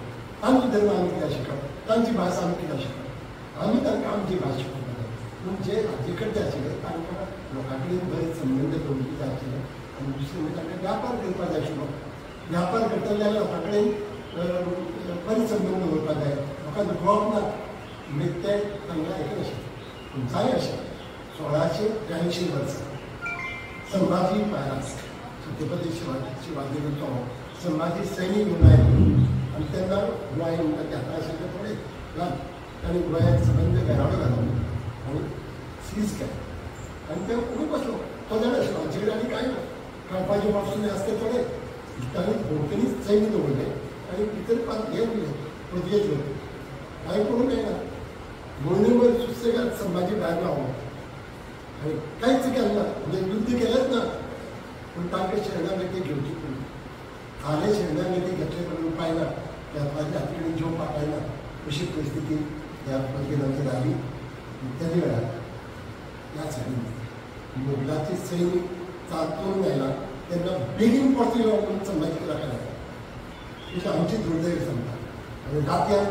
S1: आमचो धर्म आमी कित्याक शिकप तांची भास आमी कित्याक शिकप आमी तांकां आमची भास शिकोवपाक जाय पूण जे हाजे कडचे आशिल्ले तांकां लोकां कडेन बरे संबंद दवरचे जाय आशिल्ले आनी दुसरें म्हणजे तांकां व्यापार करपाक जाय आशिल्लो. व्यापार करतले जाल्यार लोकां कडेन बरे संबंद दवरपाक जाय. लोकांक दुखोवप ना म्हणजे ते तांकां हें अशें पूण जाय अशें 1683 वर्सा संभाजी महाराज छत्रपती शिवाजीचो संभाजी सैनीक म्हणून आयलो आनी तेन्ना गोंय म्हणटा ते हाता आशिल्ले थोडे तांणी गोंयांत संबंद घराडो घालो आनी सीज केलो आनी ते उडून बसलो. तो जाण आशिल्लो हांचे कडेन आनी कांय ना काडपाचे पासून आसते थोडे तांणी भोंवतणीच सैन्य दवरले आनी भितर हें उरलें प्रजेत घेवन कांय करूंक मेळना. म्हयनोभर सुसेगाद संभाजी भायर रावलो आनी कांयच केलें ना म्हणजे युद्ध केलेंच ना पूण तांकां शरणागती घेवची पडली. हाले शरणागती घेतले पण उपाय ना त्याच्या हाती कडेन जेवपाक पायना अशी परिस्थिती ह्या प्रजेनाची जाली. तेदे वेळार ह्या सायडीन मोगलाचे सैनीक चांचून आयला तेन्ना बेगीन परतो यो म्हणून संभाजी राखला अशी आमची दुर्दैव सांगता. आनी रात्याक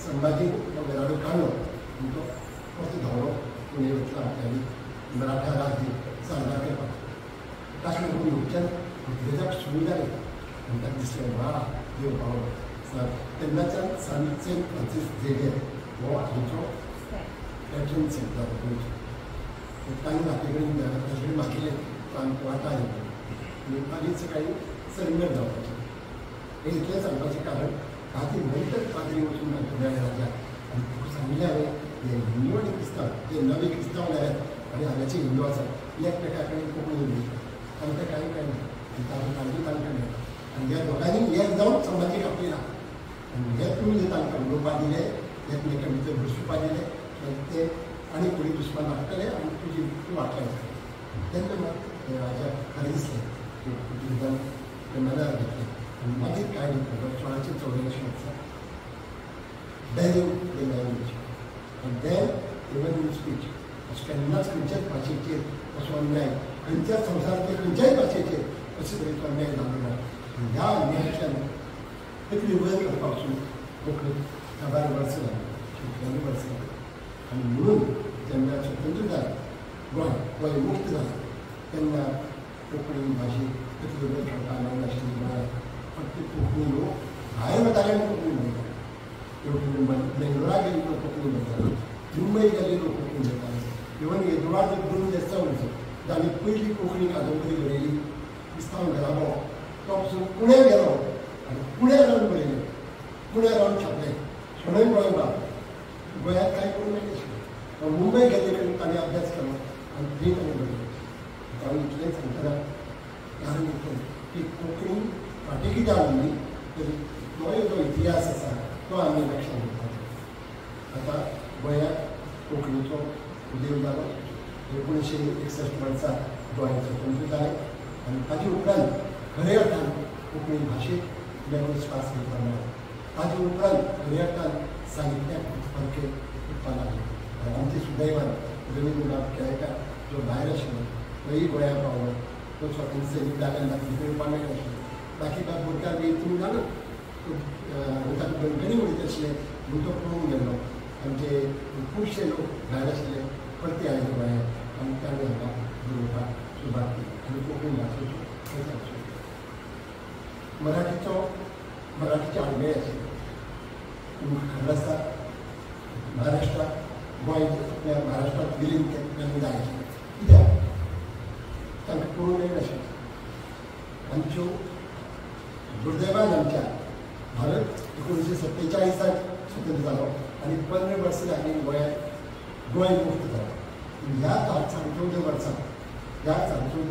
S1: संभाजी घराडो काडलो आनी तो परतो धांवलो पुणे वचला आपल्याली मराठा राज्य साजरा करपाक. ताका लागून ह्याच्यान पुर्तुगेजाक सुरू जालें आनी ताका दिसलें वा देव पावलो. तेन्नाच्यान सेंट फ्रांसीस झेवियर हो आमचो पॅट्रन सेंट जालो गोंयचो. तांणी हाते कडेन ताचे कडेन मागिल्लें आमकां वाटाय आनी मागीर सकाळीं सरेंडर जावपाचें. हें इतलें सांगपाचें कारण खातीर नंतर पाद्री वचून तांकां मेळ्ळें राजा आनी सांगिल्लें हांवें हे हिंदू आनी क्रिस्तांव जे नवे क्रिस्तांव जाल्यात आनी हांगाचे हिंदू आसात एकमेका कडेन कोंकणी उलयतात तांकां कांय कळना आनी तांकां तांकां मेळटा आनी ह्या दोगांनी एक जावन संभाजीक आपयला आनी हे तुमी जे तांकां उलोवपाक दिले एकमेका भितर बसोवपाक दिले ते आनी फुडें दुस्मान हाडटले आनी तुजी तूं वाटलें तेन्ना मात राजा खरें दिसलें पुर्तुगेजान ते मनार घेतलें आनी मागीर कांय न्हू 1684 वर्सा बॅनिंग द लँग्वेज आनी देन इवन इन स्पीच अशें केन्नाच खंयच्याच भाशेचेर असो अन्याय खंयच्याच संवसारांतल्या खंयच्याय भाशेचेर अशे तरेचो अन्याय जालो ना. ह्या अन्यायाच्यान तकली वयर करपा वचून कोंकणी काबार वर्सां जालीं 40 वर्सां जालीं आनी म्हणून जेन्ना स्वतंत्र जालें गोंय मुक्त जालें तेन्ना कोंकणी भाशेक तकली वयर करपाक मेळनाशिल्ली गोंयांत. फक्त कोंकणी लोक भायर वताले आनी कोंकणी उलयताले. बेंगलोरा गेले लोक कोंकणी उलयताले, मुंबय गेले लोक कोंकणी उलयताले. इवन एदुआर्द ब्रुनदेसाळ्ज जाणी पयली कोंकणी कादंबरी बरयली क्रिस्तांव घराबो तो पसून पुणे गेलो आनी पुणे रावन बरयलें पुणे रावन छापलें शणै गोंयबाब. गोंयांत कांय करूंक मेळनाशिल्लें. मुंबय गेले कडेन ताणें अभ्यास केलो आनी थंय ताणें बरयलें. हांव इतलें सांगतना कारण इतलें की कोंकणी फाटीं कितें आसली तरी गोंय जो इतिहास आसा तो आमी लक्षांत घेवपाक जाय. आतां गोंयांत कोंकणीचो उदेव जालो 1961 वर्सा गोंय स्वतंत्र जालें आनी ताजे उपरांत खऱ्या अर्थान कोंकणी भाशेक वेगळो स्वास घेवपाक मेळ्ळो. ताजे उपरांत खऱ्या अर्थान साहित्याक सारकें उठपाक लागलें. आमचे सुदैवान रवींद्रनाथ केळेकार जो भायर आशिल्लो तोय गोंयांत पावलो. तो स्वतंत्र सैनीक जाल्यान ताका भितर येवपाक मेळनाशिल्लें. बाकी बोरकार बी तुमी जाणा ताका बंदखणी उडयत आशिल्ले म्हूण तो पळोवंक गेल्लो. आमचे खुबशे लोक भायर आशिल्ले परते आयले गोंयांत आनी ताणें हांगा बरोवपाक सुरवात केली आनी कोंकणी भाशेचो प्रचार सुरू केलो. मराठीचे आडमेळ आशिल्ले तुमकां खबर आसा महाराष्ट्राक गोंय आपल्या महाराष्ट्रांत विलीन केल्लें जाय आशिल्लें. कित्याक तांकां कळूंक मेळनाशिल्लें. आमच्यो दुर्दैवान आमच्या भारत 1947 स्वतंत्र जालो आनी 15 वर्सां जालीं गोंयांत गोंय मुक्त जालो. ह्या 64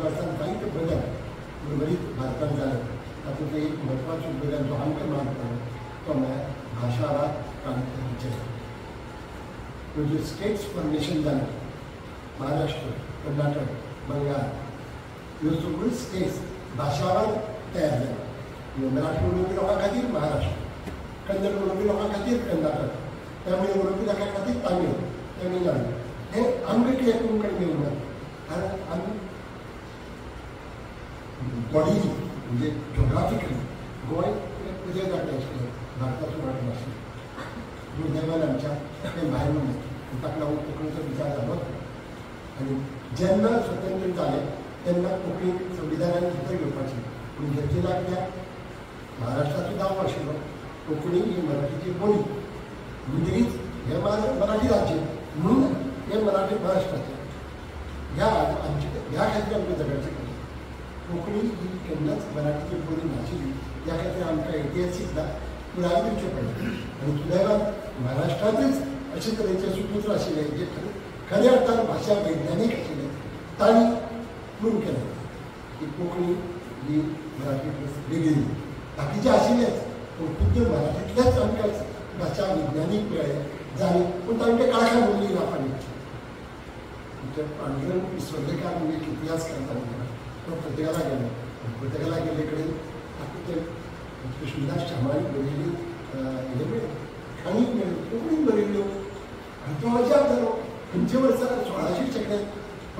S1: वर्सांत कांयच बदल उर्वरीत भारतांत जाले. तातूंत एक म्हत्वाचो बदल जो आमकां माहीत पडलो तो म्हळ्यार भाशावाद क्रांतीचे. म्हणजे स्टेट्स फॉर्मेशन जालें. महाराष्ट्र, कर्नाटक, बंगाल ह्यो सगळ्यो स्टेट्स भाशावाद तयार जालो. मराठी उलोवपी लोकां खातीर महाराष्ट्र, कन्नड उलोवपी लोकां खातीर कर्नाटक, तमीळ उलोवपी लोकां खातीर तमिळनाडू. हें आमकां कित्याक करून मेळूंक ना? कारण आमी बॉडीली म्हणजे जॉग्राफिकली गोंय उजय जाता आशिल्लें भारताचो वाटो आशिल्लो. दुर्दैवान आमच्या तें भायर उरलें. ताका लागून कोंकणीचो विचार जालो आनी जेन्ना स्वतंत्र जाले तेन्ना कोंकणी संविधानान भितर घेवपाची पूण घेतली ना कित्याक महाराष्ट्राचो गांव आशिल्लो कोंकणी ही मराठीची बोली म्हणटकीच हे मराठी राज्य म्हणून हे मराठी महाराष्ट्राचे ह्या खातीर आमकां झगडचें पडलें कोंकणी ही केन्नाच मराठीची बोली नाशिल्ली ह्या खातीर आमकां ऐतिहासीक पुराय दिवचें पडलें आनी सुदैवान महाराष्ट्रांतूच अशे तरेचे सुपुत्र आशिल्ले जे खऱ्या अर्थान भाशा वैज्ञानीक आशिल्ले तांणी प्रूव केलें की कोंकणी ही मराठी वेगळी बाकीचे आशिल्लेच पूण खुद्द मराठींतल्याच आमकां भाशा वैज्ञानीक मेळ्ळे जाली पूण तांचे काळखान उरली ना पाणी पांडुरंग इसवोर्लेकार म्हणजे एक इतिहास करता तो पुर्तगाला गेलो पुर्तगाला गेल्ले कडेन ताका ते कृष्णदास शामाळी बरयल्ली हे मेळ्ळें खाणी मेळ्ळ्यो कोंकणीन बरयल्ल्यो आनी तो अजाप जालो खंयचे वर्सा 1600 शेकडे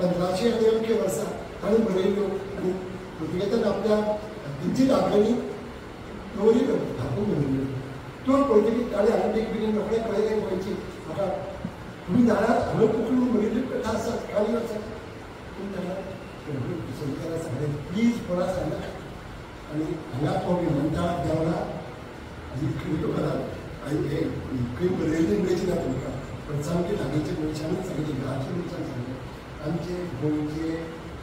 S1: 1500 आनी अमके वर्सा ताणें बरयल्ल्यो आनी पुर्तुगेजान आपल्या तेंची दाखयली दवरिल्ल्यो धापून दवरिल्ल्यो त्यो पळयतकीर ताणें हांगा एक बेगीन रोखडें कळयलें गोंयची म्हाका तुमी जाणात हांवें कोंकणीन बरयल्ल्यो कथा आसात काणी आसात पूण ताणें संविधानान सांगलें प्लीज कोणा सांगनाका आनी हांगा तो विमानतळार देंवला आनी खंय करात आनी हे खंय बरयल्ली मेळची ना तुमकां पण सामके लागींच्या मनशांनीच सांगलें घराच्या मनशान सांगलें आमचे गोंयचे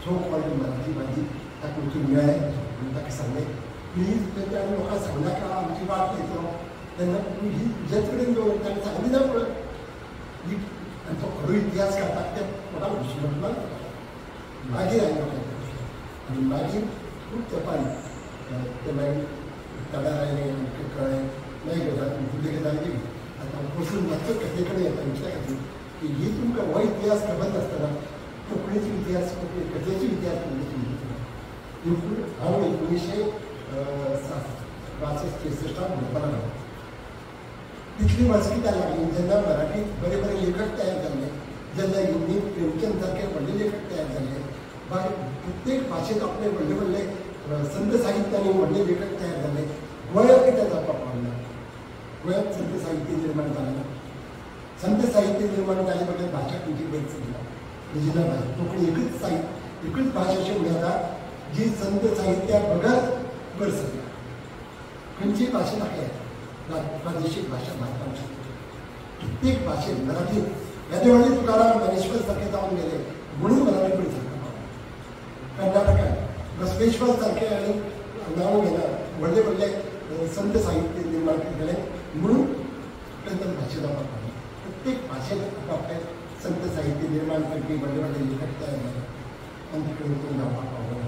S1: सो कॉल्ड मराठी भाजी ताका वचून मेळ्ळें आनी ताका सांगलें प्लीज तेन्ना आनी लोकांक सांगनाका आमची वाट पळयतलो तेन्ना ही तुजेच कडेन दवर ताणें सांगली ना पळय आनी तो खरो इतिहास काडटा ते म्हाका घुसमटलो मागीर हांवें लोकांक आनी मागीर खूब तेंपान ते मागीर तडार आयलें आमकां कळ्ळें मागीर गजाल फुडले गजाल गेली आतां पसून मातसो कथे कडेन येता इतल्या खातीर की ही तुमकां हो इतिहास खबर नासतना कोंकणीचो इतिहास कोंकणी कथेचो इतिहास तुमकां हांव 1962-63 म्हणपाक लागलो तितली वर्सां कित्याक लागली जेन्ना मराठींत बरे बरे लेखक तयार जाल्ले जेन्ना हिंदींत प्रेमचंद सारके व्हडले लेखक तयार जाल्ले प्रत्येक भाशेंत आपले व्हडले व्हडले संत साहित्यांनी व्हडले लेखक तयार जाल्ले गोंयांत कित्याक जावपाक पावना गोंयांत संत साहित्य निर्माण जालें ना संत साहित्य निर्माण जाले म्हणल्यार भाशा खंयची बरी चलना रिजनल भाशा कोंकणी एकूच भाशा अशी उलयता जी संत साहित्या बगत बरी चलना खंयची भाशा दाखय प्रादेशीक भाशा भारतांची प्रत्येक भाशेन मराठींत येदे व्हडले तुकाराम ज्ञानेश्वर सारके जावन गेले म्हणून मराठी बरी चलता कर्नाटकांत बसवेश्वर सारके आनी नांव घेना व्हडले व्हडले संत साहित्य निर्माण केले म्हणून कन्नड भाशे जावपाक पावना प्रत्येक भाशेन आपापले संत साहित्य निर्माण करपी व्हडले व्हडले लेखक तयार जाले आनी तिकडे वचून जावपाक पावना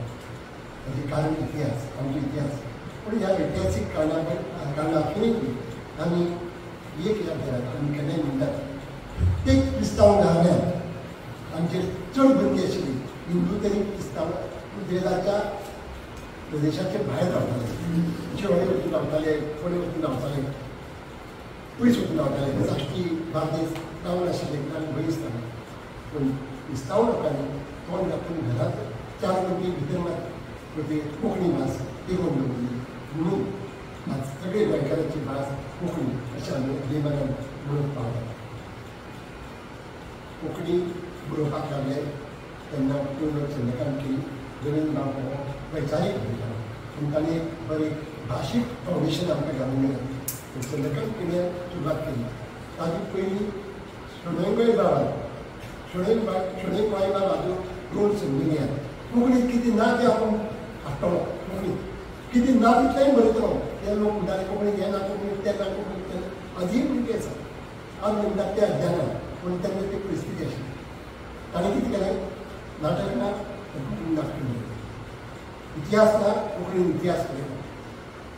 S1: ताजें कारण इतिहास आमचो इतिहास पूण ह्या इतिहासीक कारणांतूय आमी एक याद करात आमी केन्नाय म्हणटात प्रत्येक क्रिस्तांव घराण्यांत आमचेर चड बंदी आशिल्ली हिंदू तरी क्रिस्तांव देवाच्या प्रदेशाचे भायर रावताले शेवळे वचून रावताले कोणे वचून रावताले पयस वचून रावताले साश्टी बार्देस रावन आशिल्ले आनी भंय दिसताले पूण क्रिस्तांव लोकांनी तोंड दाखोवन घरांत 4 वर्गी भितर मात कोंकणी भास तिगोवन दवरली म्हणून आज सगळे गोंयकारांची भास कोंकणी अशें आमी देवानान म्हणून पावतात कोंकणी बरोवपाक लागले तेन्ना चंद्रकांत केली रवींद्र बाब वैचारीक भुमिका पूण ताणें एक बरें भाशीक फावंडेशन आमकां घालून दिलें चंद्रकांत केणें सुरवात केली ताजे पयलीं शोणेंगोय बाबान शोणें गोंयबाब हाजो रोल समजुनियात कोंकणींत कितें ना तें आपूण हाडटलो कोंकणींत कितें ना तितलेंय बरयतलो ते लोक म्हणटाले कोंकणींत हें ना कोंकणींत तें ना कोंकणींत आजूय भुरगे आसा आज म्हणटात ते अज्ञानान पूण तेन्ना ती परिस्थिती आशिल्ली ताणें कितें केलें नाटक ना कोंकणीन नाटक बरयलें इतिहास ना कोंकणीन इतिहास बरयलो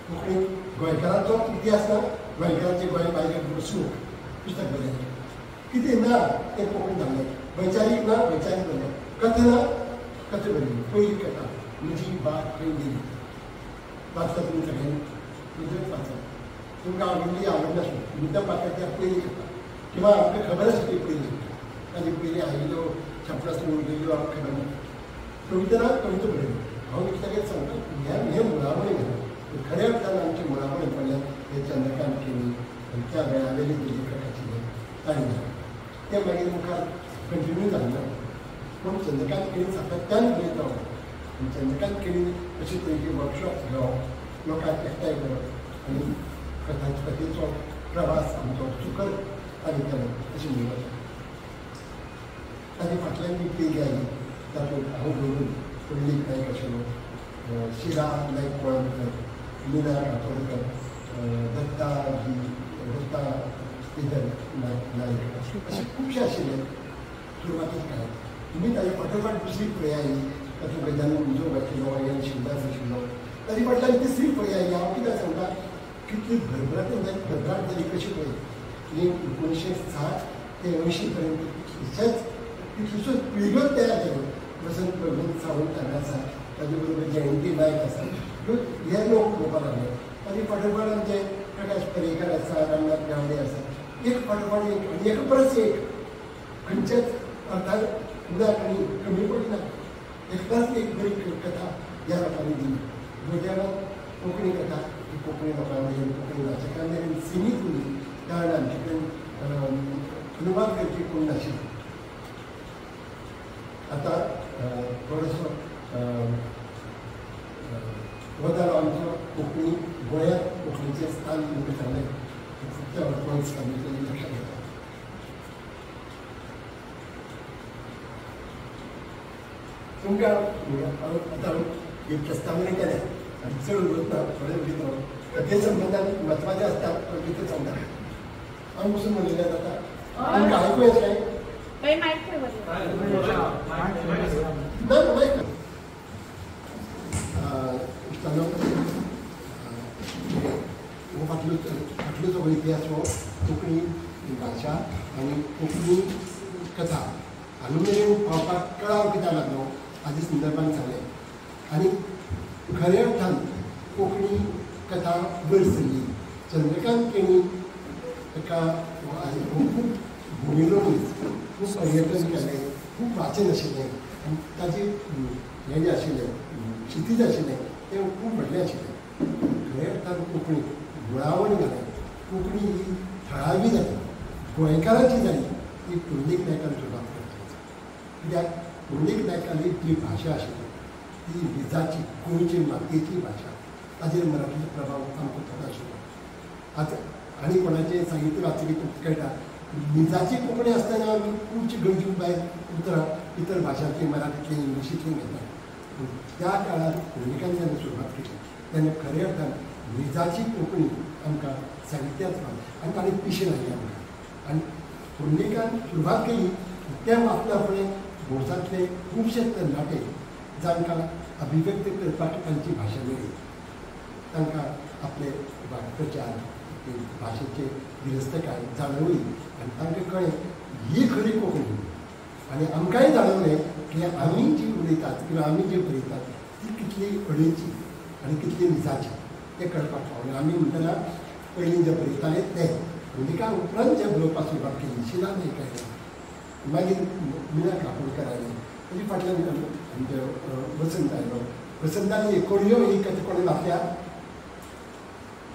S1: कोंकणीन गोंयकारांचो इतिहास ना गोंयकारांचे गोंय भायले बसूंक पुस्तक बरयलें कितें ना तें कोंकणीन घातलें वैचारीक ना वैचारीक बरयलें कथा ना कथा बरयली पयली कथा म्हजी बात खंय गेली वाचता तुमी सगळ्यांनी तुजेच वाचप तुमकां आवडली आवडनाशिल्ली मुद्दम वाचता त्या पयली कथा किंवा आमकां खबर आशिल्ली पयली आनी पयली आयिल्लो छापरासून उरलेल्यो आमकां खबर ना कविता ना कविता बरयल्यो हांव सगळें सांगता हें मुळावणी घालप खऱ्या अर्थान आमचें मुळावणी म्हणल्यार हे चंद्रकांत केणी त्या वेळावेले जे लेखक आशिल्ले ताणें घालप तें मागीर मुखार कंटिन्यू जालें ना पूण चंद्रकांत केळी सातत्यान बरयता आनी चंद्रकांत केळी अशी तरेची वर्कशॉप घेवप लोकांक एकठांय करप आनी कथेचो प्रवास आमचो सुखद आनी करप अशें म्हणून ताचे फाटल्यान जी पिळगी आयली तातूंत हांव धरून पुंडलीक नायक आशिल्लो शिरा नायक कोळंबकर मीना कातोडकर दत्ता श्रीधर नायक अशे खुबशे आशिल्ले सुरवातीक काळांत तुमी ताचे फाटोफाट दुसरी फळी आयली तातूंत गजानन मुजोब आशिल्लो एन शिवदास आशिल्लो ताचे फाटल्यान तिसरी फळी आयली हांव कित्याक सांगता कितली भरभराट जाली कशी पळय ही 1960 ते 80 पर्यंत तितल्योच पिळग्योच तयार केल्यो वसंत प्रभू सावंत हांगा आसा ताजे बरोबर जयंती नायक आसा हे लोक पळोवपाक लागले ताजे फाटोफाट आमचे प्रकाश पर्येकर आसा रामनाथ गावडे आसा एक फाटोफाट एक आनी एक परस एक खंयचेच अर्थात उदाक आनी कमी पडिना एकदांच एक बरी कथा ह्या लोकांनी दिली गोंयकारांत कोंकणी कथा ही कोंकणी लोकां मेरेन कोंकणी वाचकां मेरेन सीमीत उरली कारण आमचे कडेन अनुवाद करची कोण नाशिल्लो आतां थोडोसो हो जालो आमचो कोंकणी गोंयांत कोंकणीचें स्थान तुमकां सांगलें फक्त अर्थवंत स्थान लक्षात येता तुमकां आतां एक प्रस्तावना केल्या आनी चड उलयता थोडे उलयता कथे संबंदान म्हत्वाचें आसता पण कितें सांगता हांव पसून म्हणलेलें जाता तुमकां आयकूं येता काय
S2: मायक ठेव
S1: फाटलो जो इतिहास हो कोंकणी भाशा आनी कोंकणी कथा हांगा मेरेन पावपाक कळाव कित्याक लागलो हाजे संदर्भान सांगलें आनी खऱ्या अर्थान कोंकणी कथा वयर सरली चंद्रकांत केणी ताका खूब भुमिलो मनीस खूब पर्यटन केलें खूब वाचन आशिल्लें आनी ताजें हें जें आशिल्लें क्षितीज आशिल्लें तें खूब व्हडलें आशिल्लें खऱ्या अर्थान कोंकणी मुळावण घालें कोंकणी ही थळावी जाली गोंयकारांची जाली ती पुंडलीक नायकान सुरवात करता कित्याक पुंडलीक नायकाली जी भाशा आशिल्ली ती विजाची गोंयची मातयेची भाशा ताजेर मराठीचो प्रभाव सामको थोडो आशिल्लो आतां आनी कोणाचें साहित्य वाचतकीर तुमकां कळटा निजाची कोंकणी आसतना आमी खुबशी गरजू भायर इतर भाशांतली मराठींतली इंग्लिशींतली घेतात त्या काळार पुंडलिकान जेन्ना सुरवात केली तेन्ना खऱ्या अर्थान निजाची कोंकणी आमकां साहित्यांत आनी ताणें पिशें लायली आमकां आनी पुंडलिकान सुरवात केली त्या आपल्या फुडें भोवसांतले खुबशे तरणाटे जांकां अभिव्यक्त करपाक तांची भाशा मेळ्ळी तांकां आपले प्रचार भाशेचे गिरस्तकाय जाणवली आनी तांकां कळ्ळें ही खरी कोंकणी आनी आमकांय जाणवलें की आमी जी उलयतात किंवां आमी जी बरयतात ती कितली अडेची आनी कितली निजाची तें कळपाक पावलें आमी म्हणटना पयलीं जे बरयताले ते पुंडलिका उपरांत जे बरोवपाक सुरवात केली शिला नायक आयलो मागीर मिना काकोडकर आयले ताजे फाटल्यान आमचे वसंत आयलो वसंतान कोडयो ही कथा कोणें वाचल्या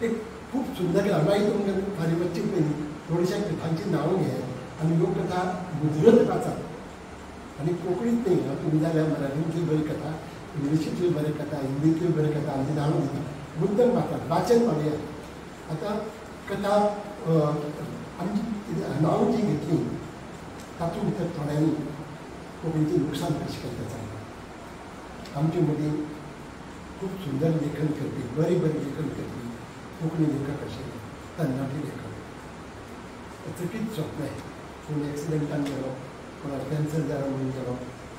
S1: एक खूब सुंदर कथा मागीर तुमकां फारीं वच्चे पयलीं थोडीश्या कथांची नांवां घेयात आनी ह्यो कथा मुजरत वाचात आनी कोंकणींत न्ही तुमी जाल्यार मराठींतली बरी कथा इंग्लिशींतली बरी कथा हिंदींतली बरी कथा हांची नांवां दिता मुद्दम वाचात वाचन मागयात आतां कथा आमची नांवां जी घेतली तातूंत भितर थोड्यांनी कोंकणीचें लुकसाण कशें केलें तें सांगता आमचे मदीं खूब सुंदर लेखन करपी बरें लेखन करपी कोंकणी लेखक आशिल्ले तरणाटे लेखक चकीत सोंपले कोण एक्सिडेंटान गेलो कोणाक कॅन्सर जालो म्हणून गेलो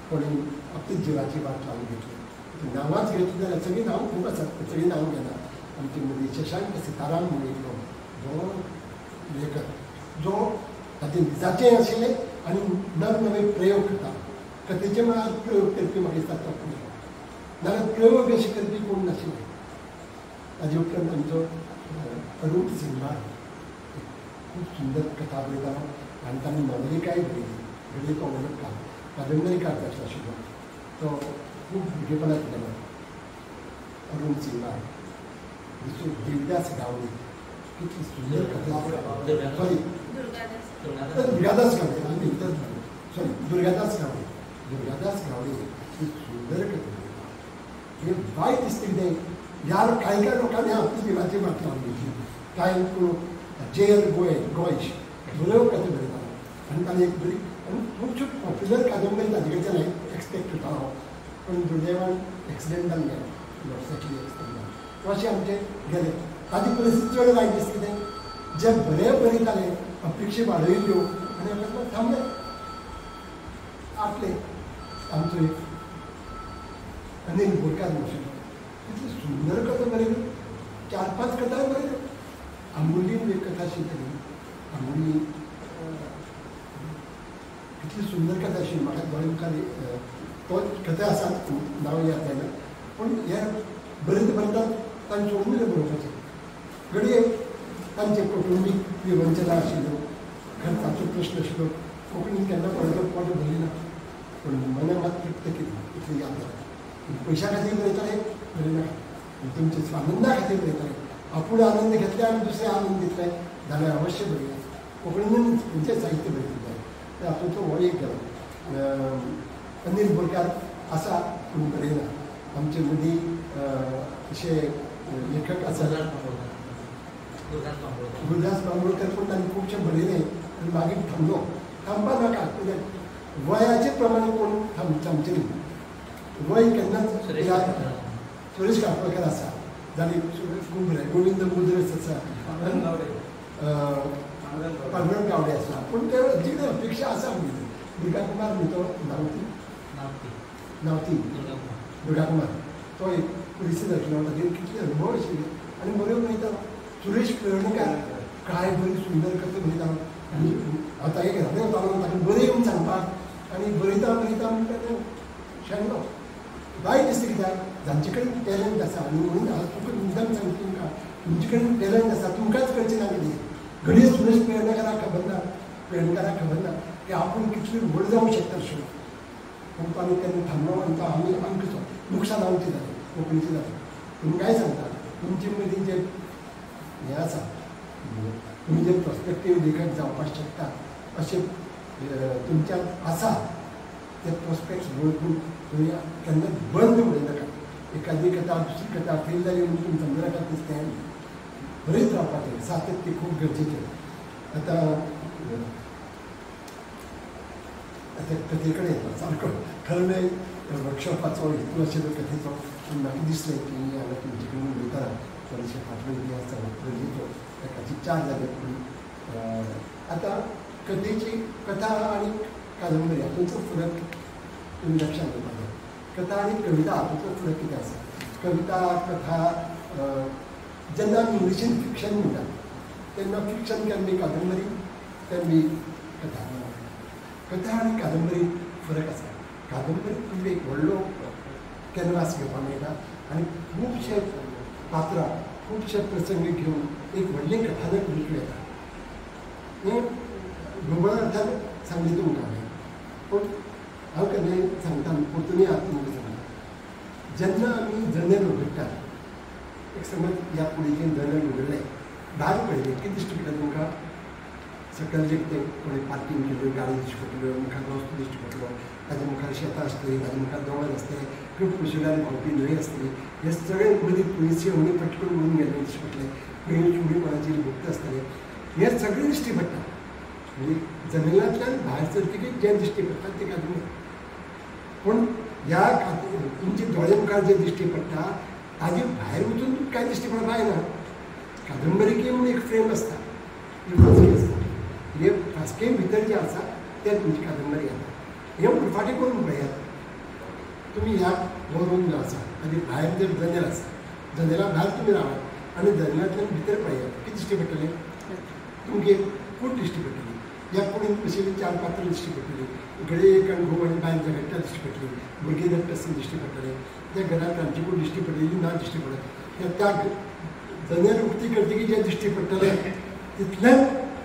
S1: कोणी आपली जिवाची वाट लावन घेतली नांवांच घेतली जाल्यार सगळीं नांवां खूब आसात सगळीं नांवां घेना आमचे मदीं शशांक सिताराम म्हणून एकलो जो लेखक जो ताचें निजाचें आशिल्लें आनी नवे प्रयोग करता कथेचे मळार प्रयोग करपी म्हाका दिसता तो नाजाल्यार प्रयोग अशें करपी कोण नाशिल्ले ताजे उपरांत आमचो अरूप सिंगार खूब सुंदर कथा बरयतालो आनी ताणें नॉवेलिकाय बरयली घडये तो वळखता कादंबरीकार ताचो आशिल्लो तो खूब भुरगेपणांत गेलो अरूप सिंगार दुसरो देवदास गावडे कितली सुंदर कथा सॉरी दुर्गादास गावडे सॉरी दुर्गादास गावडे दुर्गादास गावडे ही सुंदर कथा हे वाईट दिसते कितें ह्या काही लोकांनी आपली देवाची वाट लावन घेतली कांय जेल गोयश बऱ्यो कथा बरयतालो आनी ताणें एक बरी आनी खुबश्यो पॉप्युलर कादंबरी ताजे कडच्यान हांवें एक्सपेक्ट करतालो पूण दुर्दैवान एक्सिडेंट जाल्लो मोटरसायकली एक्सिडेंट जालो अशें आमचें गेलें ताजी परिस्थिती चड वायट दिसता कितें जे बरे बरयताले अपेक्षे वाडयल्यो आनी अकस्मात थांबले आपले आमचो एक अनिल बोरकार म्हणून कितली सुंदर कथा बरयली 4-5 कथा बरयल्यो आंबोलीन एक कथा आशिल्ली आंबोली कितली सुंदर कथा आशिल्ली म्हाका दोळे मुखार तो कथा आसा नांव याद जायना पूण हे बरयता तांचे सोडून दिलें बरोवपाचें घडये तांचे कुटुंबीक विवंचना आशिल्ल्यो खर्चाचो प्रश्न आशिल्लो कोंकणीन केन्ना पळयलो पोट भरिना पूण मना मात तृप्त केली इतली याद जाता पयशा खातीर बरयताले बरयनाका तुमचे आनंदा खातीर बरयताले आपूण आनंद घेतले आनी दुसरे आनंद दितले जाल्यार अवश्य बरया कोंकणीन खंयचें साहित्य बरयतले जाय हातूंतलो हो एक गेलो अनिल बोरकार आसा पूण बरयना आमचे मदीं अशे लेखक आसा गुरदास बांबोळकर पूण ताणें खुबशें बरयलें आनी मागीर थांबलो थांबपा नाका कित्याक वयाचे प्रमाणे कोण थांबचे न्ही वय केन्नाच सुरेश काळपळकर आसा जाली खूब बरें गोविंद मुद्रस आसा पांडुरंग गावडे आसा पूण ते जिणे अपेक्षा आसा आमची दुर्गा कुमार न्ही तो नावती दुर्गा कुमार तो एक पुलिसीन आशिल्लो ताचेर कितले अनुभव आशिल्ले आनी बऱ्यो बरयतालो सुरेश पेडणेकार काय बरी सुंदर कथा बरयतालो आनी हांव तागे घरांतल्यान वतालो ताका बरें येवन सांगपाक आनी बरयता म्हणटा तो शेणलो वायट दिसता कित्याक जांचे कडेन टॅलंट आसा आनी म्हणून हांव तुका मुद्दाम सांगता तुमकां तुमचे कडेन टॅलंट आसा तुमकांच करचें ना कितें घडये सुरेश पेडणेकाराक खबर ना की आपूण कितली व्हड जावंक शकता अशें पूण तो आमी तेन्ना थांबलो आनी तो आमी आमकां नुकसान आमचें जालें कोंकणीचें जालें पूण काय सांगता तुमचे मदीं जे हें आसा तुमी जे प्रॉस्पेक्टीव लेखक जावपाक शकता अशें तुमच्यात आसा ते प्रॉस्पेक्ट्स वळखून तुमी केन्ना बंद उडयनाका एखादी कथा दुसरी कथा फेल जाली म्हणून तुमी समजनाका दिसतें बरयत रावपाचें सातत्य खूब गरजेचें आतां कथे कडेन येता सारको खरें वर्कशॉपाचो हेतू आशिल्लो कथेचो पूण म्हाका दिसलें की हांवें तुमचे कडेन उलयतना थोडेशें फाटलो इतिहास गरजेचो एकाची 4 जाले पूण आतां कथेची कथा आनी कादंबरी हातूंचो फरक तुमी लक्षांत घेवपाक जाय कथा आनी कविता हातूंचो फरक कितें आसा कविता कथा जेन्ना आमी इंग्लिशीन फिक्शन म्हणटात तेन्ना फिक्शन कॅन बी कादंबरी कॅन बी कथा कथा आनी कादंबरी फरक आसा कादंबरी तुमकां एक व्हडलो कॅनवास घेवपाक मेळटा आनी खुबशे पात्रां खुबशे प्रसंग घेवन एक व्हडलें कथानक लिखूं येता हें ढोबळ अर्थान सांगलें तुमकां हांवें पूण हांव केन्नाय सांगता परतूनय आतां तुमकां सांगता जेन्ना आमी जनेल उगडटात एक समज ह्या कुडीचें जनेल उगडलें भायर पळयलें कितें दिश्टी पडटा तुमकां सकयल जे कितें कोणें पार्किंग केल्यो गाडी दिश्टी पडल्यो मुखार रस्तो दिश्टी पडलो ताच्या मुखार शेतां आसतलीं ताच्या मुखार दोंगर आसतले खूब कुशिडान व्हांवपी न्हंय आसतली हे सगळें मदीं पुलिसी म्हणी पटकन उडून गेल्ले दिश्टी पडले खंय चुडी कोणाची भुक्त आसतले हे सगळें दिश्टी पडटा म्हणजे जमिनांतल्यान भायर सरतकीच जें दिश्टी पडटा तें कादंबरी पूण ह्या तुमचे दोळे मुखार जें दिश्टी पडटा ताजे भायर वचून तुमकां कांय दिश्टी पडपा जायना कादंबरीक म्हूण एक फ्रेम आसता ही वाचकी आसता हे वाचके भितर जें आसा तें तुमची कादंबरी जाता हें उरफाटें करून पळयात तुमी ह्या हो रूम जो आसा ताजे भायर जर जनेल आसा जनेला भायर तुमी रावात आनी जनेलांतल्यान भितर पळयात कितें दिश्टी पडटलें तुमगे कूड दिश्टी पडटली ह्या कुडीन बशिल्लीं 4 पात्रां दिश्टी पडटलीं घडये एक घोव आनी बायल झगडटा दिश्टी पडटली भुरगीं रडटा आसतना दिश्टी पडटलें त्या घरांत रांदची कूड दिश्टी पडलेली ना दिश्टी पडत त्या जनेल उक्ती करतकीर जें दिश्टी पडटलें तितलेंच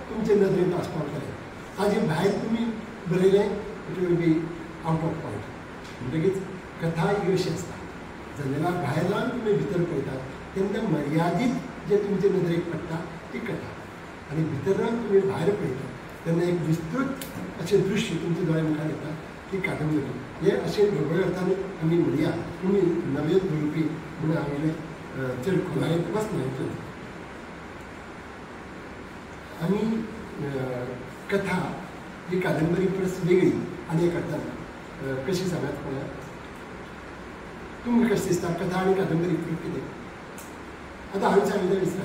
S1: तुमचे नदरेंत आसपावतलें ताजे भायर तुमी बरयलें it will be out of point म्हणटकीच कथा ही अशी आसता जनेला भायर लावन तुमी भितर पळयतात तेन्ना मर्यादीत जें तुमचे नदरेक पडटा ती कथा आनी भितर रावन तुमी भायर पळयतात तेन्ना एक विस्तृत अशें दृश्य तुमच्या दोळ्या मुखार येता ती कादंबरी हे असे ढोबळ अर्थाने आमी म्हणया तुमी नवे बरोवपी म्हणून हांवें चड खोलायेन वचना आनी कथा ही कादंबरी परस वेगळी आनी एक अर्थान कशी सांगात पळया तुमकां कशें दिसता कथा आनी कादंबरी फरक कितें आतां हांवें सांगिल्लें विसरा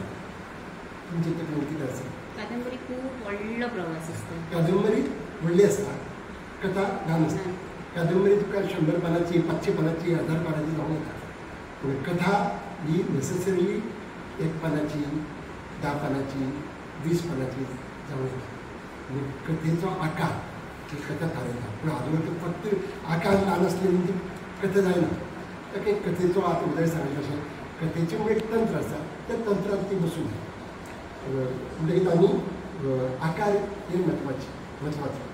S1: तुमचे तकलेंत कितें आसा
S4: कादंबरी खूप व्हडलो प्रवास असतो.
S1: कादंबरी व्हडली आसता कथा ल्हान आसता कादंबरी तुका 100 पानांची 500 पानांची 1000 पानांची जावं येता पूण कथा ही नेसेसरिली 1 पानाची 10 पानांची 20 पानांची जावं येता आनी कथेचो आकार ती कथा थारयता पूण हातूंत फक्त आकार ल्हान आसले म्हणून ती कथा जायना ताका एक कथेचो आतां उदय सांगलें तशें कथेचें म्हणजे एक तंत्र आसा त्या तंत्रांत ती बसूं जाय म्हणटकीत आनी आकार हे म्हत्वाचो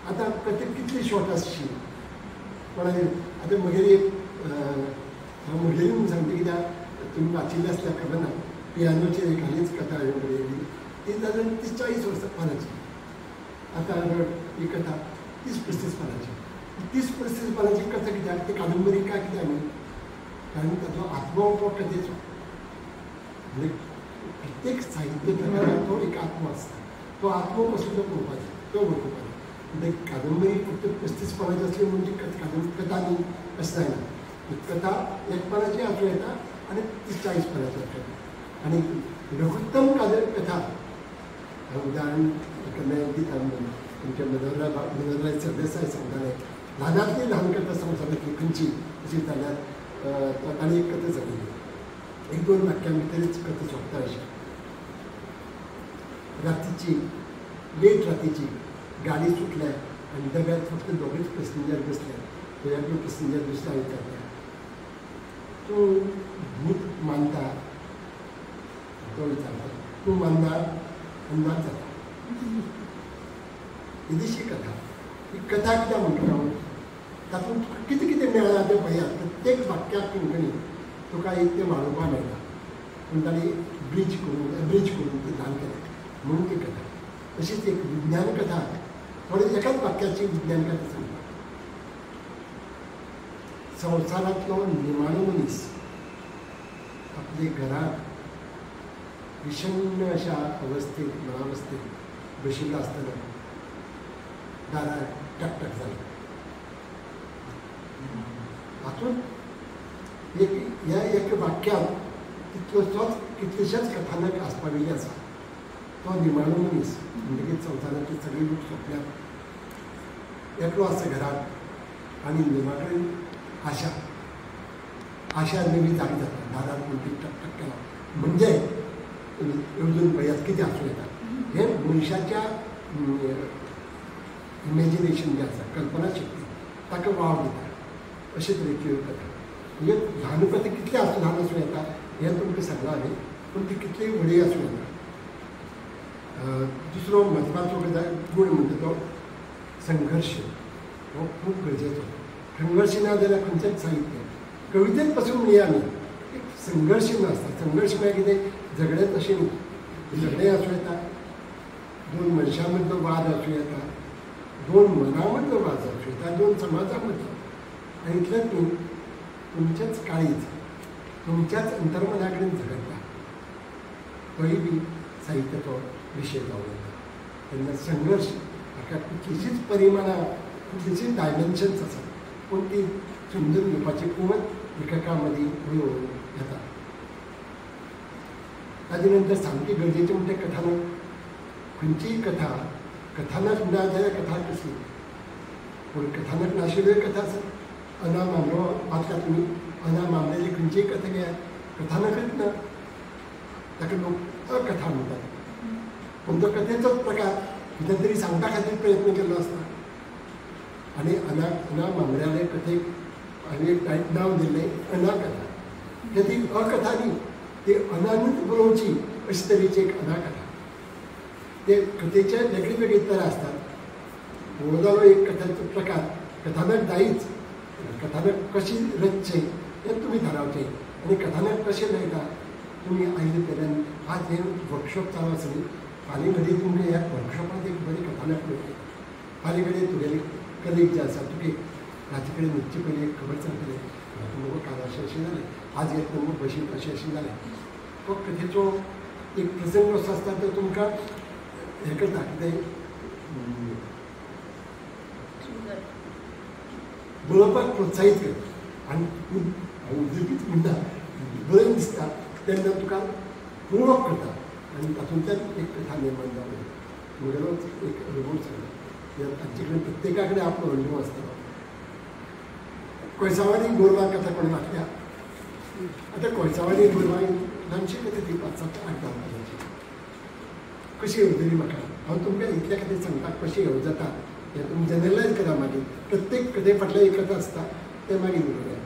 S1: आतां कथे कितली शॉर्ट आसची पण आतां म्हगेली एक हांव म्हगेली म्हूण सांगता कित्याक तुमी वाचिल्लें आसल्यार खबर ना पियानोचेर एक हालींच कथा हांवें बरयली ती जाल्यार 40 वर्सां पानांची आतां ही कथा 30-35 पानांची 30-35 पानांची कथा कित्याक ती कादंबरी काय कित्याक न्ही कारण ताचो आत्मो तो कथेचो म्हणजे प्रत्येक साहित्य प्रकारात तो एक आत्मो आसता तो आत्मो कसो तो पळोवपाचो तो वळखुपाचो म्हणजे कादंबरी फक्त 35 पानांची आसली म्हणजे कथा न्ही अशें जायना कथा 1 पानाची आसूं येता आनी 40 पानांची आसूं येता आनी लघुत्तम कथा हांव उदाहरण केन्नाय दिता तुमच्या मनोहरराय सरदेसाय सांगताले ल्हानांतली ल्हान कथा सांगताली खंयची अशी जाल्यार ताणें एक कथा सांगिल्ली 1-2 वाक्यां भितरच कथा सोंपता अशी रातीची लेट रातीची गाडी सुटल्या आनी डब्यात फक्त दोगूच पॅसेंजर बसले तुज्याकूय पॅसेंजर दुसरा विचारता तूं भूत मानता तो विचारता तूं मानना अंदाज जाता इतलीशी कथा ही कथा कित्याक म्हणटा हांव तातूंत तुका कितें कितें मेळ्ळां तें पळयात प्रत्येक वाक्याक कोंकणी तुका एक तें वाडोवपाक मेळटा पूण ताणी ब्रीज करून ती ल्हान केलें म्हणून ती कथा तशीच एक विज्ञान कथा थोडी एकाच वाक्याची विज्ञान कथा सांगता संवसारांतलो निमाणो मनीस आपले घरांत विषण्ण अशा अवस्थेत मनावस्थेत बशिल्लो आसतना दारार टकटक जालें हातूंत ह्या एक वाक्यान कितलेशेच कथानक आसपाविल्ले आसा तो निमाणो मनीस म्हणटकीच संवसारांतले सगळे लोक सोंपल्यात एकलो आसा घरांत आनी निमाणे आशा नवी जागी जाता दारार कोणतरी टकटक केला म्हणजे अजून पळयात कितें आसूं येता हे मनशाच्या इमॅजिनेशन जें आसा कल्पना शक्ती ताका वाव दिता अशे तरेच्यो कथा म्हणजे ल्हान कथा कितले ल्हान आसूं येता हें तुमकां सांगलां हांवें पूण ती कितली व्हडी आसूं येता दुसरो म्हत्वाचो गूण म्हणटा तो संघर्श हो खूब गरजेचो संघर्श ना जाल्यार खंयचेंच साहित्य कवितेंत पासून म्हणया आमी एक संघर्श नासता संघर्श म्हळ्यार कितें झगडें तशें न्ही झगडें आसूं येता 2 मनशां मदलो वाद आसूं येता 2 मनां मदलो वाद आसूं येता 2 समाजां मदलो आनी इतलेंच न्ही तुमचेंच काळीज तुमच्याच अंतर्मना कडेन झगडटा तोय बी साहित्याचो विशय जावं येता तेन्ना संघर्श हाका कितलींशीच परिमाणां कितलींशीच डायमेन्शन्स आसात पूण ती समजून घेवपाची कुवत लेखकां मदीं हळू हळू येता ताजे नंतर सामकी गरजेचें म्हणजे कथानक खंयचीय कथानक ना जाल्यार कथा कसली पूण कथानक नाशिल्ल्योय कथा आसात अना मामलो वाचला तुमी अना मामलेली खंयचीय कथा घेयात कथानकच ना ताका लोक अकथा म्हणटात पूण तो कथेचोच प्रकार कितें तरी सांगता खातीर प्रयत्न केल्लो आसता आनी अना मामल्याले कथेक हांवें एक नांव दिल्लें अनाकथा कित्याक ती अकथा न्ही ती अनानूच बरोवची अशे तरेची एक अनाकथा ते कथेचे वेगळी वेगळी तरा आसतात व्हडलो जालो एक कथेचो प्रकार कथानक जायच कथानक कशी रचचें हें तुमी थारावचें आनी कथानक कशें मेळटा तुमी आयले तरेन आज हें वर्कशॉप चालू आसा न्ही फाल्यां घडये तुमकां ह्या वर्कशॉपांत एक बरी कथानक मेळटली फाल्यां घडये तुगेली कलीग जे आसा तुगे राती कडेन न्हिदचे पयलीं एक खबर सांगतले तुमकां काल अशें जालें आज येता न्हू बशींत अशें जालें तो कथेचो एक प्रसंग असो आसता तो तुमकां हें करता कितें बरोवपाक प्रोत्साहीत करता आनी उजवीच म्हणटा बरें दिसता तेन्ना तुका प्रोवोक करता आनी तातूंतल्यान एक कथा निर्माण जावं म्हगेलोच एक अनुभव सांगता तांचे कडेन प्रत्येका कडेन आपलो अनुभव आसता कोळसावाडी गोरवां कथा कोणी वाचल्या आतां कोळसावाडी गोरवां ल्हानशी कथा ती 5-7-8 जावपाची कशी येवजली म्हाका हांव तुमकां इतल्या खातीर सांगता कशी येवं जाता हें तुमी जनरलायज करा मागीर प्रत्येक कथे फाटल्यान एक कथा आसता तें मागीर उलया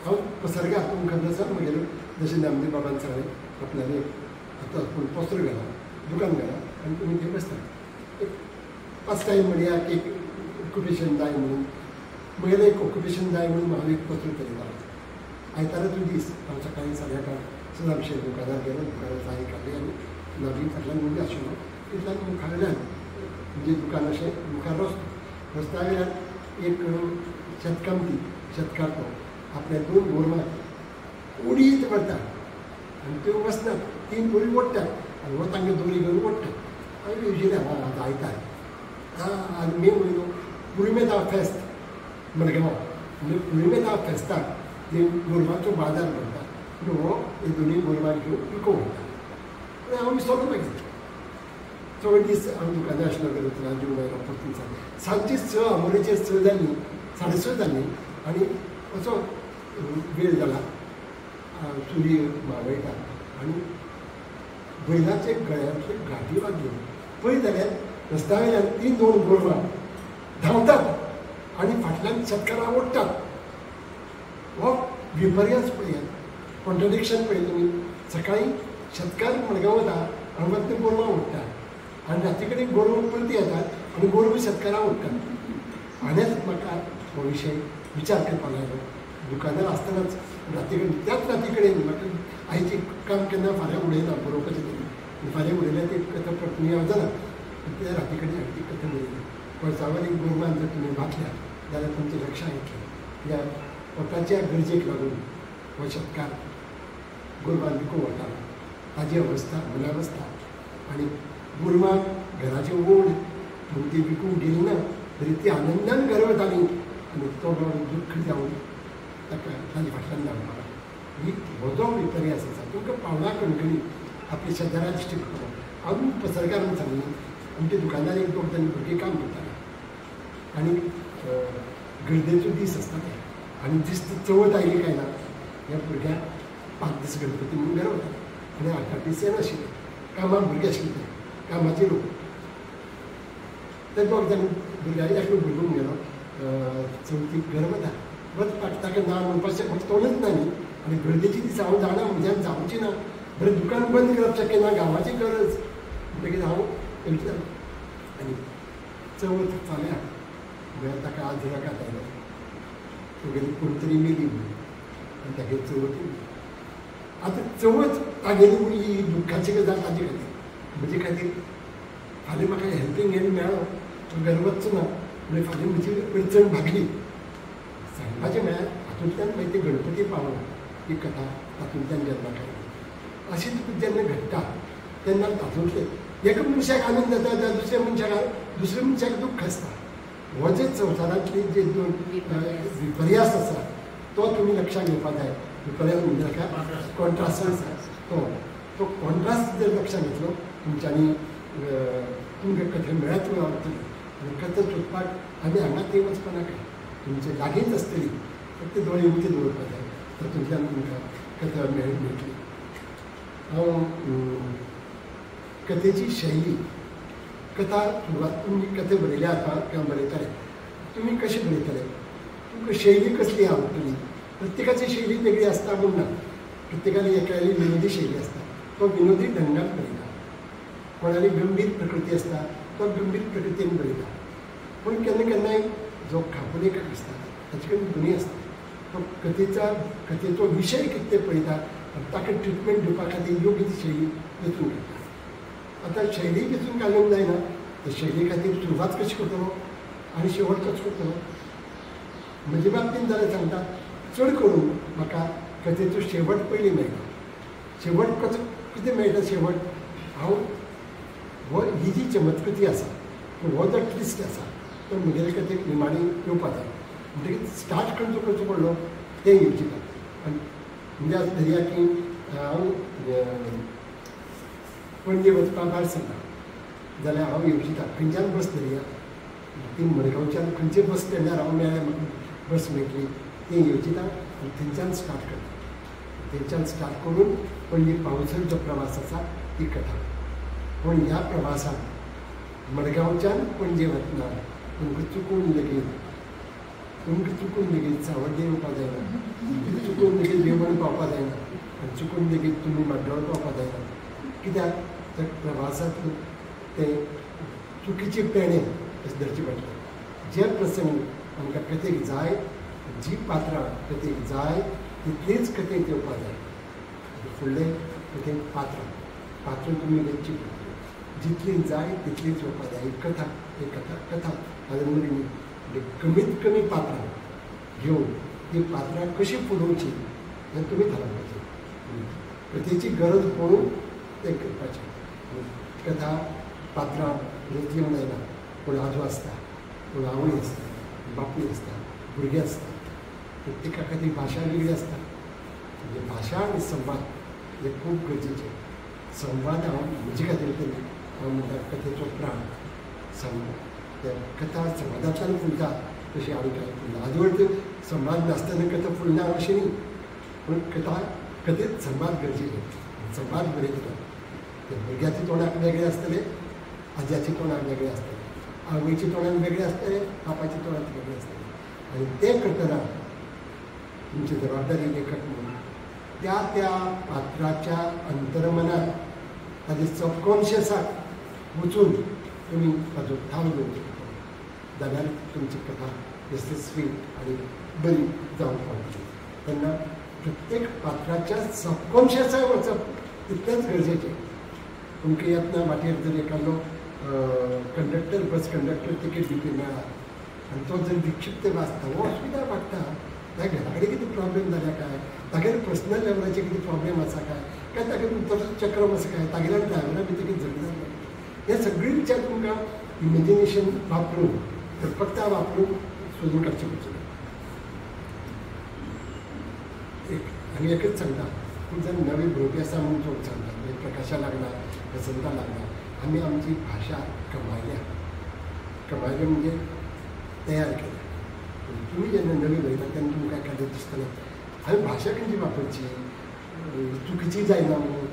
S1: हांव पसरगा तुमकां खबर आसा म्हगेलो जशें नामदेव बाबान सांगलें आपल्याले आतां पूण पसरो घाला दुकान घाला आनी तुमी थंय बसता एक 5 टायम म्हणया एक ऑक्युपेशन जाय म्हणून म्हगेलें एक ऑक्युपेशन जाय म्हणून हांव एक पत्र बरयतां आयताराचो दीस हांव सकाळीं 11:30 सदांशे दुकानार गेलो दुकानार चाय काडली आनी नावी फाटल्यान म्हणजे आशिल्लो तितल्यान मुखावयल्यान म्हणजे दुकान अशें मुखार रस्तो रस्त्या वयल्यान एक शेतकामती शेतकार तो आपल्या 2 गोरवां उडीत करता आनी त्यो वचनात 3 बोरी ओडटात आनी हो तांगे दोरी घेवन ओडटा हांवें विचारलें हांव आयतार आनी मे म्हयनो पुरिमेदा फेस्त मडगांव म्हणजे पुरिमेदा फेस्ताक जे गोरवांचो बाजार भरता पूण हो हे दोनी गोरवां घेवन विको वयता आनी हांव विसरलो मागीर चड दीस हांव दुकानार आशिल्लो गरज जीव मागीर ऑपॉर्च्युनिटी सांजची 6 आमोरेचेर 6 जाल्ली 6:30 जाल्ली आनी असो वेळ जाला सूर्य मावळटा आनी बैलाचे गळ्यांतले गाठी वाजल्यो पळयत जाल्यार रस्त्या वयल्यान 3-2 गोरवां धांवतात आनी फाटल्यान शेतकारां ओडटात हो विपर्यास पळयात कॉन्ट्रडिक्शन पळय तुमी सकाळीं शेतकार मडगांव वता आनी वतना गोरवां ओडटात आनी राती कडेन गोरवां परती येतात आनी गोरवां शेतकारां ओडटात आनीच म्हाका हो विशय विचार करपाक लागलो दुकानार आसतनाच राती कडेन त्याच राती कडेन म्हाका आयचें काम केन्ना फाल्यां उडयना बरोवपाचें तरी फाल्यां उडयल्यार ती कथा परतून येवं जाना त्या राती कडेन हांवें ती कथा बरयली कोळसावरी गोरवां जर तुमी वाचल्या जाल्यार तुमचें लक्षांत येतलें कित्याक पोटाच्या गरजेक लागून हो शेतकार गोरवां विकूं वतालो ताजी अवस्था मनावस्था आनी गोरवां घराचें ओड म्हूण ती विकूंक गेली ना तरी ती आनंदान घर वताली आनी तो दुख्ख जावन ताका ताजे फाटल्यान धांवतालो ही हो जो विपर्यास आसा तुमकां पावला कणकणी आपल्या शेजाऱ्या दिश्टी पडटलो हांव पसरकारान सांगली आमच्या दुकानार एक 2 जाण भुरगीं काम करताले आनी गर्देचो दीस आसता ते आनी दीस चवथ आयली काय ना ह्या भुरग्याक 5 दीस गणपती म्हणून घरा वता आनी 8 दीस येनाशिल्ले कामाक भुरगे आशिल्ले ते कामाचे लोक ते 2 जाण भुरग्याक एकलो भुरगो गेलो चवथीक घर वता वचपाक ताका ना म्हणपाचें म्हाका तोंडच ना न्ही आनी गर्देची दीस हांव जाणा म्हज्यान जावचें ना बरें दुकान बंद करप शक्य ना गांवाची गरज म्हणटकीर हांव विचार आनी चवथ फाल्यां म्हळ्यार ताका आज रागात आयलो तुगेली कोण तरी मेली म्हणून आनी तागे चवथ आतां चवथ तागेली ही दुख्खाची गजाल ताजे खातीर म्हजे खातीर फाल्यां म्हाका हेल्पींग हँड मेळ्ळो घर वचचो ना म्हणजे फाल्यां म्हजी अडचण भागली सांगपाचें म्हळ्यार हातूंतल्यान मागीर ते गणपती पावलो ही कथा तातूंतल्यान जल्माक आयली अशें तुका जेन्ना घडटा तेन्ना तातूंतले एका मनशाक आनंद जाता त्या दुसऱ्या मनशाक दुख्ख आसता हो जे संवसारांतले जे 2 विपर्यास आसा तो तुमी लक्षांत घेवपाक जाय विपर्यास म्हणजे ताका कॉन्ट्रास्ट आसा तो कॉन्ट्रास्ट जर लक्षांत घेतलो तुमच्यांनी तुमकां कथे मेळत वतली आनी कथा सोदपाक आमी हांगा थंय वचपा नाका तुमचे लागींच आसतली फक्त दोळे उक्ते दवरपाक जाय तातूंतल्यान तुमकां कथा मेळटली हांव कथेची शैली कथा सुरवात तुमी कथे बरयल्या आतां किंवां बरयताले तुमी कशें बरयतले तुमकां शैली कसली आवडटली प्रत्येकाची शैली वेगळी आसता म्हूण ना प्रत्येकाली एकाली विनोदी शैली आसता तो विनोदी ढंगान बरयता कोणाली गंभीर प्रकृती आसता तो गंभीर प्रकृतीन बरयता पूण केन्ना केन्नाय जो खापलेकार आसता ताचे कडेन गुणी आसता तो कथेचो विशय कितें तें पळयता आनी ताका ट्रिटमेंट दिवपा खातीर योग्य ती शैली वेंचून घेता आतां शैली वेंचून घालूंक जायना ते शैली खातीर सुरवात कशी करतलो आनी शेवट कसो करतलो. म्हजे बाबतींत जाल्यार सांगता चड करून म्हाका कथेचो शेवट पयलीं मेळटा. शेवट कसो कितें मेळटा शेवट हांव हो ही जी चमत्कृती आसा हो जो ट्विस्ट आसा तो म्हगेले कथेक निमाणी येवपा जाय. म्हणटकीर स्टार्ट खंयचो करचो पडलो तें येवचिता. आनी म्हणजे आज धरया की हांव पणजे वचपा भायर सरला जाल्यार हांव येवचिता खंयच्यान बस धरया. ती मडगांवच्यान खंयचे बस स्टँडार हांव मेळ्ळें म्हाका बस मेळटली तें येवचिता आनी थंयच्यान स्टार्ट करता. थंयच्यान स्टार्ट करून पणजे पावसर जो प्रवास आसा ती कथा. पूण ह्या प्रवासांत मडगांवच्यान पणजे वतना तुमकां चुकून लेगीत सावड्डे येवपा जायना. चुकून लेगीत देवण पावपा जायना आनी चुकून लेगीत तुमी माड्डोळ पावपा जायना. कित्याक त्या प्रवासांत ते चुकीचे पेणे अशें धरचे पडटा. जे प्रसंग आमकां कथेक जाय जी पात्रां कथेक जाय तितलीच कथेक येवपा जाय. फुडले कथेक पात्रां तुमी वेंचची पडटली. जितली जाय तितलीच येवपा जाय. एक कथा आनी कमीत कमी पात्रां घेवन ती पात्रां कशी फुलोवची हें तुमी थारावपाचें. कथेची गरज पळोवन तें करपाचें. कथा पात्रां जीवन जायना कोण आजो आसता कोण आवय आसता बापूय आसता भुरगीं आसता. प्रत्येका खातीर भाशा वेगळी आसता. म्हणजे भाशा आनी संवाद हे खूब गरजेचे. संवाद हांव म्हजे खातीर तरी हांव म्हणटा कथेचो प्राण. त्या कथा संवादांतल्यान फुलता तशी आनी कांय फुलना. आजवळ संवाद नासतना कथा फुलना अशें न्ही. पूण कथेंत संवाद गरजेचे. संवाद बरयतना ते भुरग्याच्या तोंडाक वेगळे आसतले आज्याच्या तोंडाक वेगळे आसतले आवयच्या तोंडाक वेगळे आसतले बापाच्या तोंडाक वेगळे आसतले. आनी तें करतना तुमची जबाबदारी लेखक म्हणून त्या पात्राच्या अंतर्मनात ताजे सबकॉन्शियसाक वचून तुमी ताजो थाम घेवचो पडटलो. जाल्यार तुमची कथा यशस्वी आनी बरी जावंक पावतली. तेन्ना प्रत्येक पात्राच्या सबकॉन्शियसाक वचप तितलेंच गरजेचें. तुमकां येतना वाटेर जर एखादो कंडक्टर बस कंडक्टर तिकेट दिवपी मेळ्ळा आनी तो जर विक्षिप्त वाचता वो असुविधा वाडटा. त्या घरा कडेन कितें प्रॉब्लेम जाल्या काय तागेर पर्सनल लेवलाचेर कितें प्रॉब्लेम आसा काय तागेर उतरचो चक्रम आसा काय तागेल्या ड्रायव्हरा भितर कितें झगडीं जाता हे सगळे विचार तुमकां इमेजिनेशन वापरून कल्पकता वापरून सोदून काडचें पडटलें. आनी एकच सांगता पूण जर नवे बरोवपी आसा म्हणून चड सांगता म्हणजे प्रकाशा लागला वसंता लागला आमी आमची भाशा कमायल्या म्हणजे तयार केल्या. तुमी जेन्ना नवी बरयता तेन्ना तुमकां एखादें दिसतलें हांवें भाशा खंयची वापरची चुकीची जायना म्हणून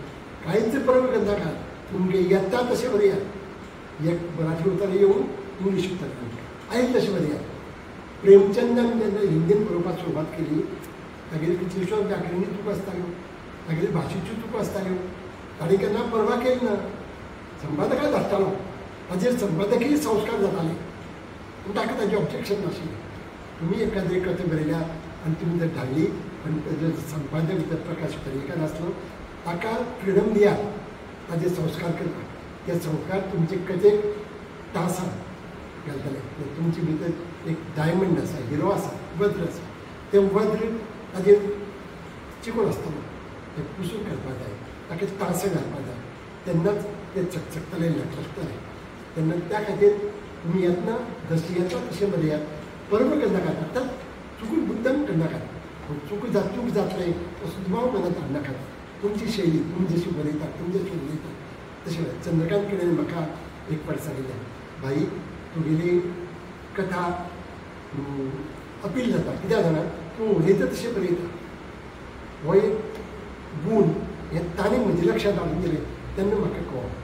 S1: कांयच प्रॉब्लेम नाका. तुमगे येता तशें बरया. एक मराठी उतर येवन इंग्लीश उतर आयज तशें बरया. प्रेमचंदान जेन्ना हिंदीन बरोवपाक सुरवात केली तागेली कितल्योश्योच व्याकरणी चुको आसताल्यो तागेली भाशेच्यो चुको आसताल्यो. ताणें केन्ना परवा केली ना. संपादकाक धाडटालो ताजेर संपादकीय संस्कार जाताले पूण ताका ताजें ऑब्जेक्शन नाशिल्लें. तुमी एखादी कथा बरयल्या आनी तुमी जर धाडली आनी ताजो संपादक जर प्रकाश पर्येकार आसलो ताका फ्रिडम दिया ताजे संस्कार करपाक. ते संस्कार तुमचे कथेक टांसान घालतले. तुमचे भितर एक डायमंड आसा हिरो आसा वज्र आसा तें वज्र ताजेर चिकोन आसतलो तें पुसून घालपाक जाय ताका टांसां घालपाक जाय तेन्नाच तें चकचकतलें लटलटतलें. तेन्ना त्या खातीर तुमी येतना जशें येता तशें बरयात. परवा करनाकात आतां चुकून मुद्दम करनाकात. चूक जातलें असो दुबाव मनांत हाडनाकात. तुमची शैली तुमी जशी बरयता तुमी जशी उलयता तशें चंद्रकांत कडेन म्हाका एक फावट सांगिल्लें भाई तुगेली कथा अपील जाता कित्याक जाणा तूं उलयता तशें बरयता. हो एक गूण हें ताणें म्हज्या लक्षांत हाडून दिलें तेन्ना म्हाका कळ्ळें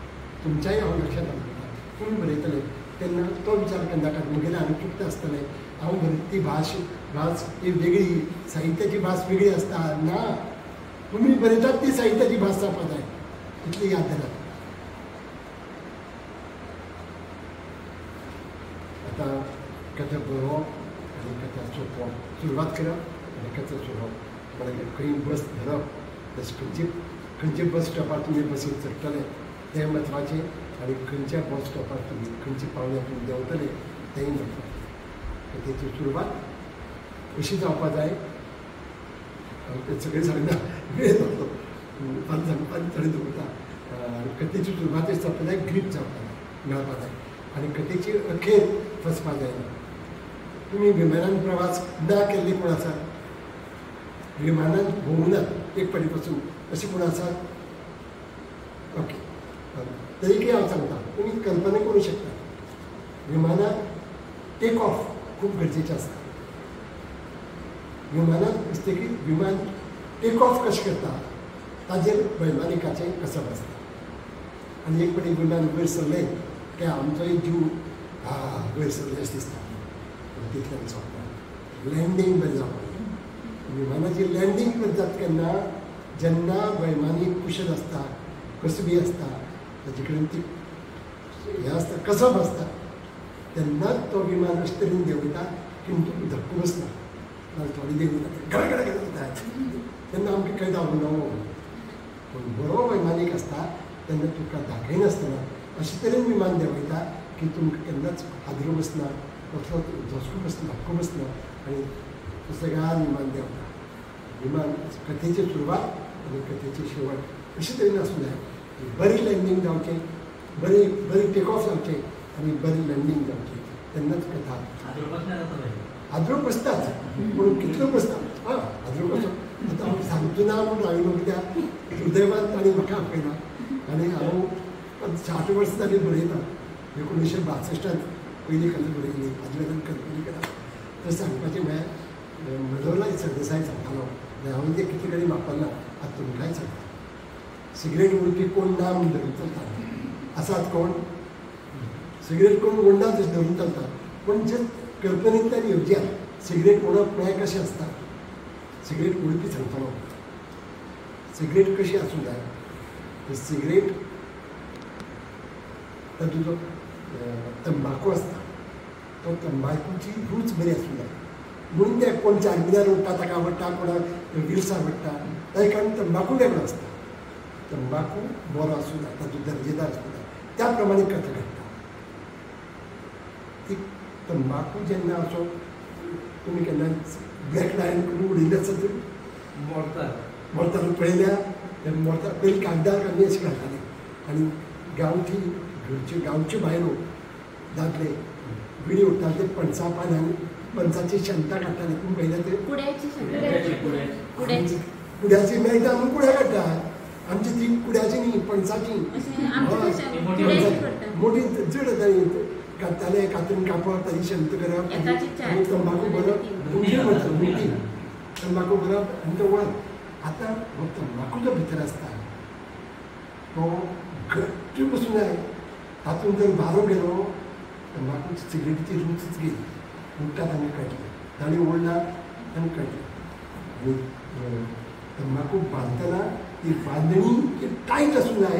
S1: तुमच्याय हांव लक्षांत हाडून दिता. तुमी बरयतले तेन्ना तो विचार करनाकात म्हगेलें हांवें चुकता आसतलें हांव बरयता ती भास ही वेगळी साहित्याची भास वेगळी आसता ना. तुमी बरयतात ती साहित्याची भास जावपाक जाय इतली याद धरात. आतां कथा बरोवप आनी कथा सोंपोवप सुरवात करप आनी कथा सोंपोवप म्हळ्यार खंय बस धरप जशें खंयचे बस स्टॉपार तुमी बसीन चडटले तें म्हत्वाचें आनी खंयच्या बस स्टॉपार तुमी खंयच्या पावण्यार तुमी देंवतले तेंय म्हत्वाचें. कथेची सुरवात कशी जावपा जाय ते सगळे सांगना वेळ जातो पान सांगपाक थोडी दवरता कथेची सुरवात जावपा जाय ग्रीप जावपा जाय मेळपा जाय आनी कथेची अखेर फसपा जायना तुमी विमानान प्रवास ना केल्ले कोण आसात विमानान भोंवूनात एक फाटी पासून अशें कोण आसात ओके तरीकय हांव सांगता तुमी कल्पना करूं शकता विमानान टेक ऑफ खूब गरजेचें आसता विमानान दिसतकीर विमान टेक ऑफ कशें करता ताजेर वैमानिकाचें कसब आसता आनी एक फाटी विमान वयर सरलें की आमचोय जीव वयर सरले अशें दिसता तितल्यान सोंपता लँडींग बरें जावपाक विमानाची लँडींग बरें जाता केन्ना जेन्ना वैमानीक कुशल आसता कसबी आसता ताजे कडेन ती हें आसता कसब आसता तेन्नाच तो विमान अशे तरेन देंवयता की तुका धक्को बसना नाजाल्यार थोडी देंवयता गडगड जाता तेन्ना आमकां कळटा नो पूण बरो वैमानीक आसता तेन्ना तुका दाखयनासतना अशे तरेन विमान देंवयता की तुमकां केन्नाच हादरो बसना कसलो झोसको बसना धक्को बसना आनी सुसेगाद विमान देंवता विमान कथेची सुरवात आनी कथेची शेवट अशे तरेन आसूं जाय बरी लँडींग जावचें बरी टेक ऑफ जावचें आनी बरी लँडींग जावची तेन्नाच कथा हादरो बसताच पूण कितलो बसता हादरो कसो आतां हांव सांगचो ना म्हूण राविलो कित्याक सुदैवान ताणें म्हाका आपयला आनी हांव 60 वर्सां जालीं बरयता 1962 पयली कथा बरयली हाजे वेल्यान कल्पनी केला तर सांगपाचें म्हळ्यार मनोहरलाल सरदेसाय सांगतालो हांव तें कितले कडेन वापरना आतां तुमकांय सांगता सिगरेट उडपी कोण ना म्हूण धरून चलता आसात कोण सिगरेट कोण ओडना तशें धरून चलता पूण जे कल्पनेंतल्यान येवच्या सिगरेट ओडप म्हळ्यार कशें आसता सिगरेट उडपी सांगतलो सिगरेट कशी आसूं जाय तर सिगरेट तातूंत तंबाखू आसता तो तंबाखूची रूच बरी आसूं जाय म्हणून ते कोण चारमिनार उडटा ताका आवडटा कोणाक विल्स आवडटा ताचे कारण तंबाखू वेगळो आसता तंबाखू बरो आसूं जाय तातूंत दर्जेदार आसूं जाय त्या प्रमाणे कथा घडटा ती तंबाखू जेन्ना असो तुमी केन्ना ब्लॅक लायन करून उडयल्ले आसा तर मोरतालो पळयल्या मोरता पयलीं कागदार आमी अशें घालताले आनी गांवठी घरच्यो गांवच्यो बायलो दादले विडी उडटाले ते पणसा पानांनी पणसाची शंता काडटाले पूण पयल्या ते कुड्याची मेळटा म्हणून कुड्या काडटात आमची ती कुड्याची न्ही पणसाची मोठी जड येताली काडटाले कातरून कापप ताची शंत करप आनी तंबाखू भरप मुठी म्हणटा मुठी तंबाखू भरप आनी तो वळप आतां हो तंबाखू जो भितर आसता तो घट्ट बसूं जाय तातूंत जर वारो गेलो तंबाखू सिगरेटीची रूचच गेली उडटा तांणी कळटलें तांणी ओडला आनी कळटलें आनी तंबाखू बांदतना ती बांदणी टायट आसूं जाय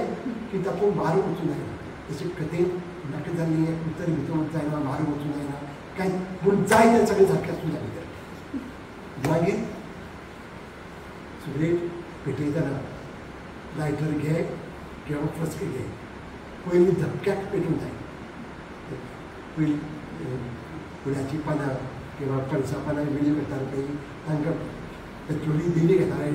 S1: की तातूंत वारो वचूं जायना तशें कथेन नाका जाल्ली एक उतर भितर वचूं जायना वारो वचूं जायना कांय पूण जाय तें सगळें सारकें आसूं जाय भितर मागीर सिगरेट पेटयतना लायटर घे किंवा फस्क घे पयलीं धपक्याक पेटूंक जाय पयलीं फुलाची पानां किंवा पणसा पानां विडी करताले पळय तांकां पेट्रोली दिली घेताले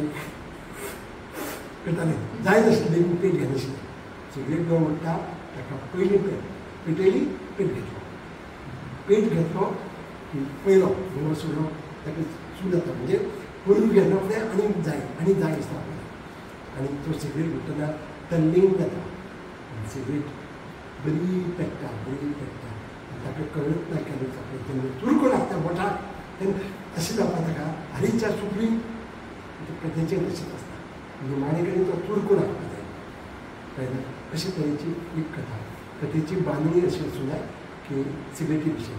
S1: करताले जाय नाशिल्ले पेट घेनाशिल्ले सिगरेट जो ओडटा ताका पयलीं पेटयली पेट घेतलो पेट घेतलो की पयलो निवळ सोडलो ताका सूट जाता म्हणजे पयलीं घेतलो फुडें आनी जाय दिसता आनी तो सिगरेट उरतना तल्लीन जाता सिगरेट बरी पेट्टा ताका कळत ना केन्ना जाता तेन्ना तुरको लागता बोटाक तेन्ना अशें जावपा ताका हालींच्या सुपली कथेचें तशेंच आसता निमाणे कडेन तो तुरको लागपा जाय कळ्ळें अशे तरेची एक कथा कथेची बांदणी अशी आसूं जाय की सिगरेटी विशीं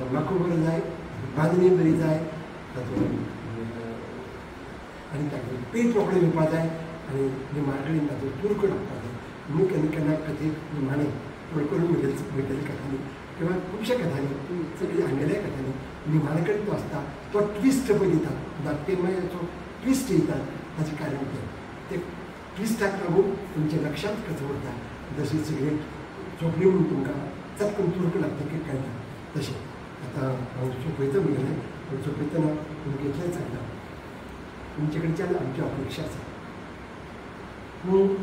S1: तंबाखू बरो जाय बांदणी बरी जाय तातूंत आनी ताका पेट रोखडें येवपा जाय आनी निमाणे कडेन तातूंत तुरको लागपा जाय म्हणून केन्ना केन्ना कथेक निमाणे थोडे करून म्हगेल्या कथांनी किंवा खुबश्या कथांनी सगळ्या हांगेल्या कथांनी निमाणे कडेन तो आसता तो ट्विस्ट पळय दिता नाट्यमय जो ट्विस्ट येता ताचें कारण तें ट्विस्टाक लागून तुमच्या लक्षांत कथं उरता जशी सिगरेट चोपली म्हणून तुमकां चटकन तुरको लागता की कळटा तशें आतां आतां हांव सोंपयता म्हगेलें पूण सोंपयतना तुमकां इतलेंच सांगता तुमचे कडच्यान आमची अपेक्षा आसा पूण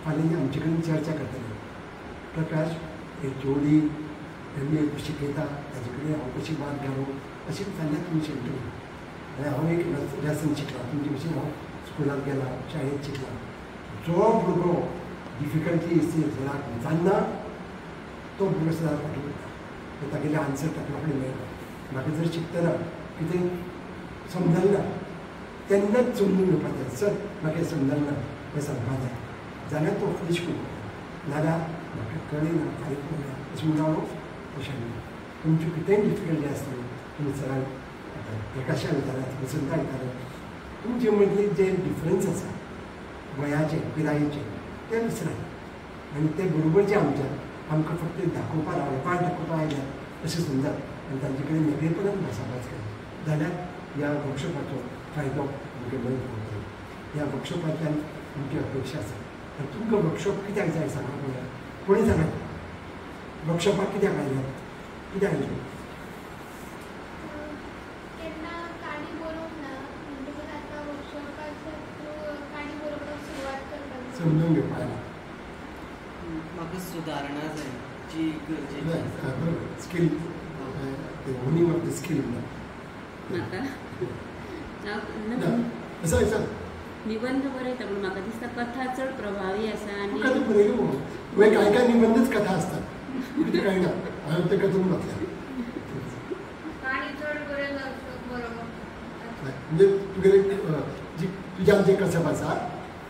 S1: फाल्यां आमचे कडेन चर्चा करतले प्रकाश हे जोडी MA शिकयता ताजे कडेन हांव कशी वाद घालूं अशें जाल्यार तुमी शिकतली आनी हांव एक लेसन शिकला तुमचे भशेन हांव स्कुलांत गेला शाळेंत शिकला जो भुरगो डिफिकल्टी सराक जाणना तो भुरगो सदां फाटीं उरता तागेले आन्सर ताका कडेन मेळटा म्हाका जर शिकतना कितें समजलें ना तेन्नाच समजून घेवपाक जाय सर म्हाका हें समजलें ना हें सांगपाक जाय जाल्यार तो फुडें शिकूंक नाल्यार म्हाका कळना फारीक कळना अशें म्हणून हांव तशें तुमचे कितेंय डिफिकल्टी आसली तुमी सराक प्रकाशान विचारात वसंता विचारात तुमचे मदले जे डिफरन्स आसा वयाचे पिरायेचे ते विसरात आनी ते बरोबरचे आमच्या आमकां फक्त दाखोवपाक वायट दाखोवपाक आयल्यात अशें समजात आनी तांचे कडेन मेकळेपणान भासाभास केली जाल्यार ह्या वर्कशॉपाचो फायदो आमकां मेळूंक पडटलो ह्या वर्कशॉपांतल्यान आमची अपेक्षा आसा आनी तुमकां वर्कशॉप कित्याक जाय सांगा पळोवया कोणी सांगात वर्कशॉपाक कित्याक आयल्यात कित्याक आयले
S2: त्यांना काणी बरोवंक ना म्हणटकूच आतां वर्कशॉपाच्या थ्रू काणी बरोवपाक सुरवात करपाक
S1: समजून घेवपाक आयला
S3: म्हाका सुदारणा जाय जी गरजेची आसा.
S1: Skill honing of the skill
S4: म्हाका
S1: असं आहे सर
S4: निबंध बरयता पूण म्हाका दिसता कथा चड प्रभावी आसा आनी
S1: कथा बरयलो तुवें कांय कांय निबंदच कथा असतात कितें कळना हांवें तें कथून घातल्या
S2: काणी चड बरयलो बरोबर
S1: म्हणजे तुगेले जी तुज्यान जें कसब आसा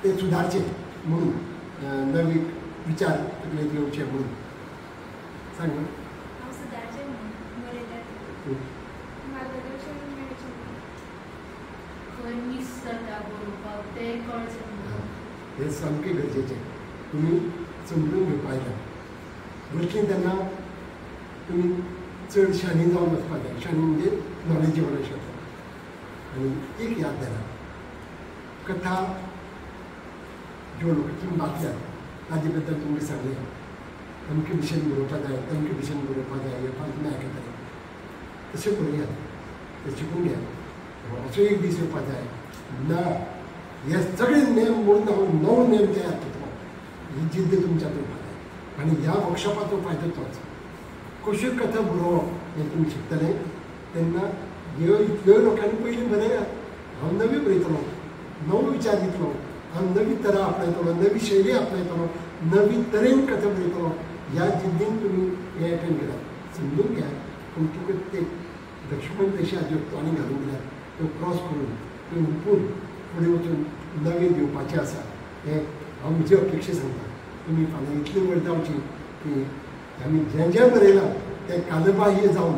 S1: तें सुदारचें म्हणून नवी विचार तुगेले येवचे म्हणून सांग
S2: हांव सुदारचें म्हणून बरयता मार्गदर्शन मेळचें खंय मिस जाता बरोवपाक तें कळचें म्हणून
S1: हें सामकें गरजेचें तुमी समजून घेवपाक जाय बसलीं तेन्ना तुमी चड शाणी जावन वचपाक जाय शाणी म्हणजे नॉलेजेबल अशें आनी एक याद धरा कथा ज्यो लोक तुमी वाचल्यात ताजे बद्दल तुमकां सांगलें अमके भशेन बरोवपाक जाय तमके भशेन बरोवपाक जाय हे फावट तुमी आयकतले तशें करुयात तें शिकून घेयात असो एक दीस येवपाक जाय ना हे सगळे नेम म्हणून हांव नवो नेम तयार करतलो ही जिद्द तुमच्यात येवपाक जाय आनी ह्या वर्कशॉपाचो फायदो तोच कश्यो कथा बरोवप हें तुमी शिकतले तेन्ना ह्यो लोकांनी पयलीं बरयल्यात हांव नवी बरयतलो नवो विचार दितलो हांव नवी तरा आपणायतलो नवी शैली आपणायतलो नवी तरेन कथा बरयतलो ह्या जिद्दीन तुमी हें एटेंड करात समजून घ्या पूण तुका ते लक्ष्मण रेशा ज्यो तोंडी घालून दिल्यात त्यो क्रॉस करून त्यो हुपून फुडें वचून नवें दिवपाचें आसा हें हांव म्हजी अपेक्षा सांगता तुमी फाल्यां इतली व्हड जावची की आमी जें जें बरयलां तें कालबाह्य जावन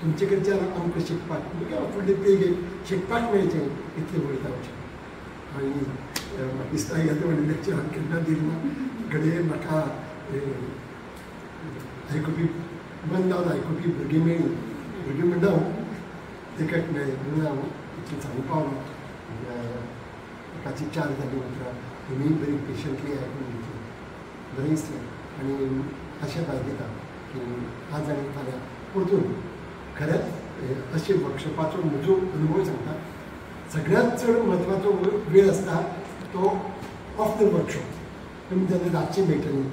S1: तुमचे कडच्यान आमकां शिकपाक तुमकां फुडले पिळगेक शिकपाक मेळचें इतलें व्हड जावचें आनी म्हाका दिसता ह्या व्हडले लेक्चर हांवें केन्ना दिलें ना घडये म्हाका आयकुपी बंद जावन आयकुपी भुरगीं मेळ्ळीं भुरगीं म्हणटा देखत मेळ्ळें म्हणून हांव इतलें सांगूंक पावलो एकाची 4 जाली उतरां तुमी बरी पेशंटली आयकून घेतली बरें दिसलें आनी अशें भायर दिता की आज आनी फाल्यां परतून खरेंच अशें वर्कशॉपाचो म्हजो अनुभव सांगता सगळ्यांत चड म्हत्वाचो वेळ आसता तो ऑफ द वर्कशॉप तुमी जेन्ना रातची मेळटली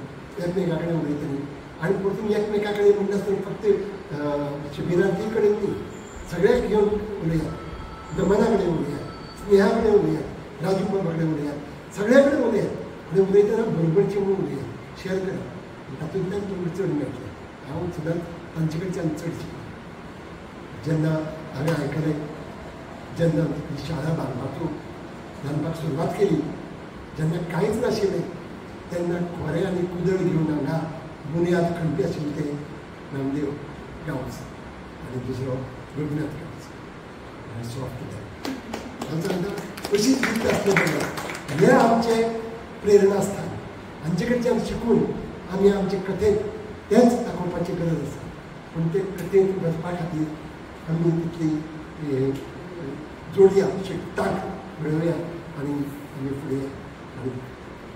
S1: एकमेका कडेन उलयतली आनी परतून एकमेका कडेन म्हणटा आसतना फक्त शिबिरार्थी कडेन न्ही सगळ्याक घेवन उलयात दमना कडेन उलयात स्नेहा कडेन उलयात राजू बाबा कडेन उलयात सगळ्या कडेन उलयात आनी उलयतना बरोबरचें म्हणून उलयात शेअर करात तातूंतल्यान तुमकां चड मेळटलें हांव सदांच तांचे कडच्यान चड शिकलो जेन्ना हांवें आयकलें जेन्ना ही शाळा बांदपाक सुरवात केली जेन्ना कांयच नाशिल्लें तेन्ना खोरें आनी कुदळ घेवन हांगा बुनयाद खणपी आशिल्ले ते नामदेव गांवस आनी दुसरो रघुनाथ गांवस आनी सॉफ्ट कितें हांव सांगता अशीच जिद्द आसली पाहिजे हें आमचें प्रेरणास्थान हांचे कडच्यान शिकून आमी आमचे कथेक तेंच दाखोवपाची गरज आसा पूण ते कथेक वचपा खातीर आमी तितली जोडया शिकताक मेळोवया आनी आमी फुडें आनी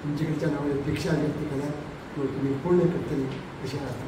S1: तुमचे कडच्यान हांवें अपेक्षा व्यक्त केल्या तुमी पूर्ण करतली अशें आसता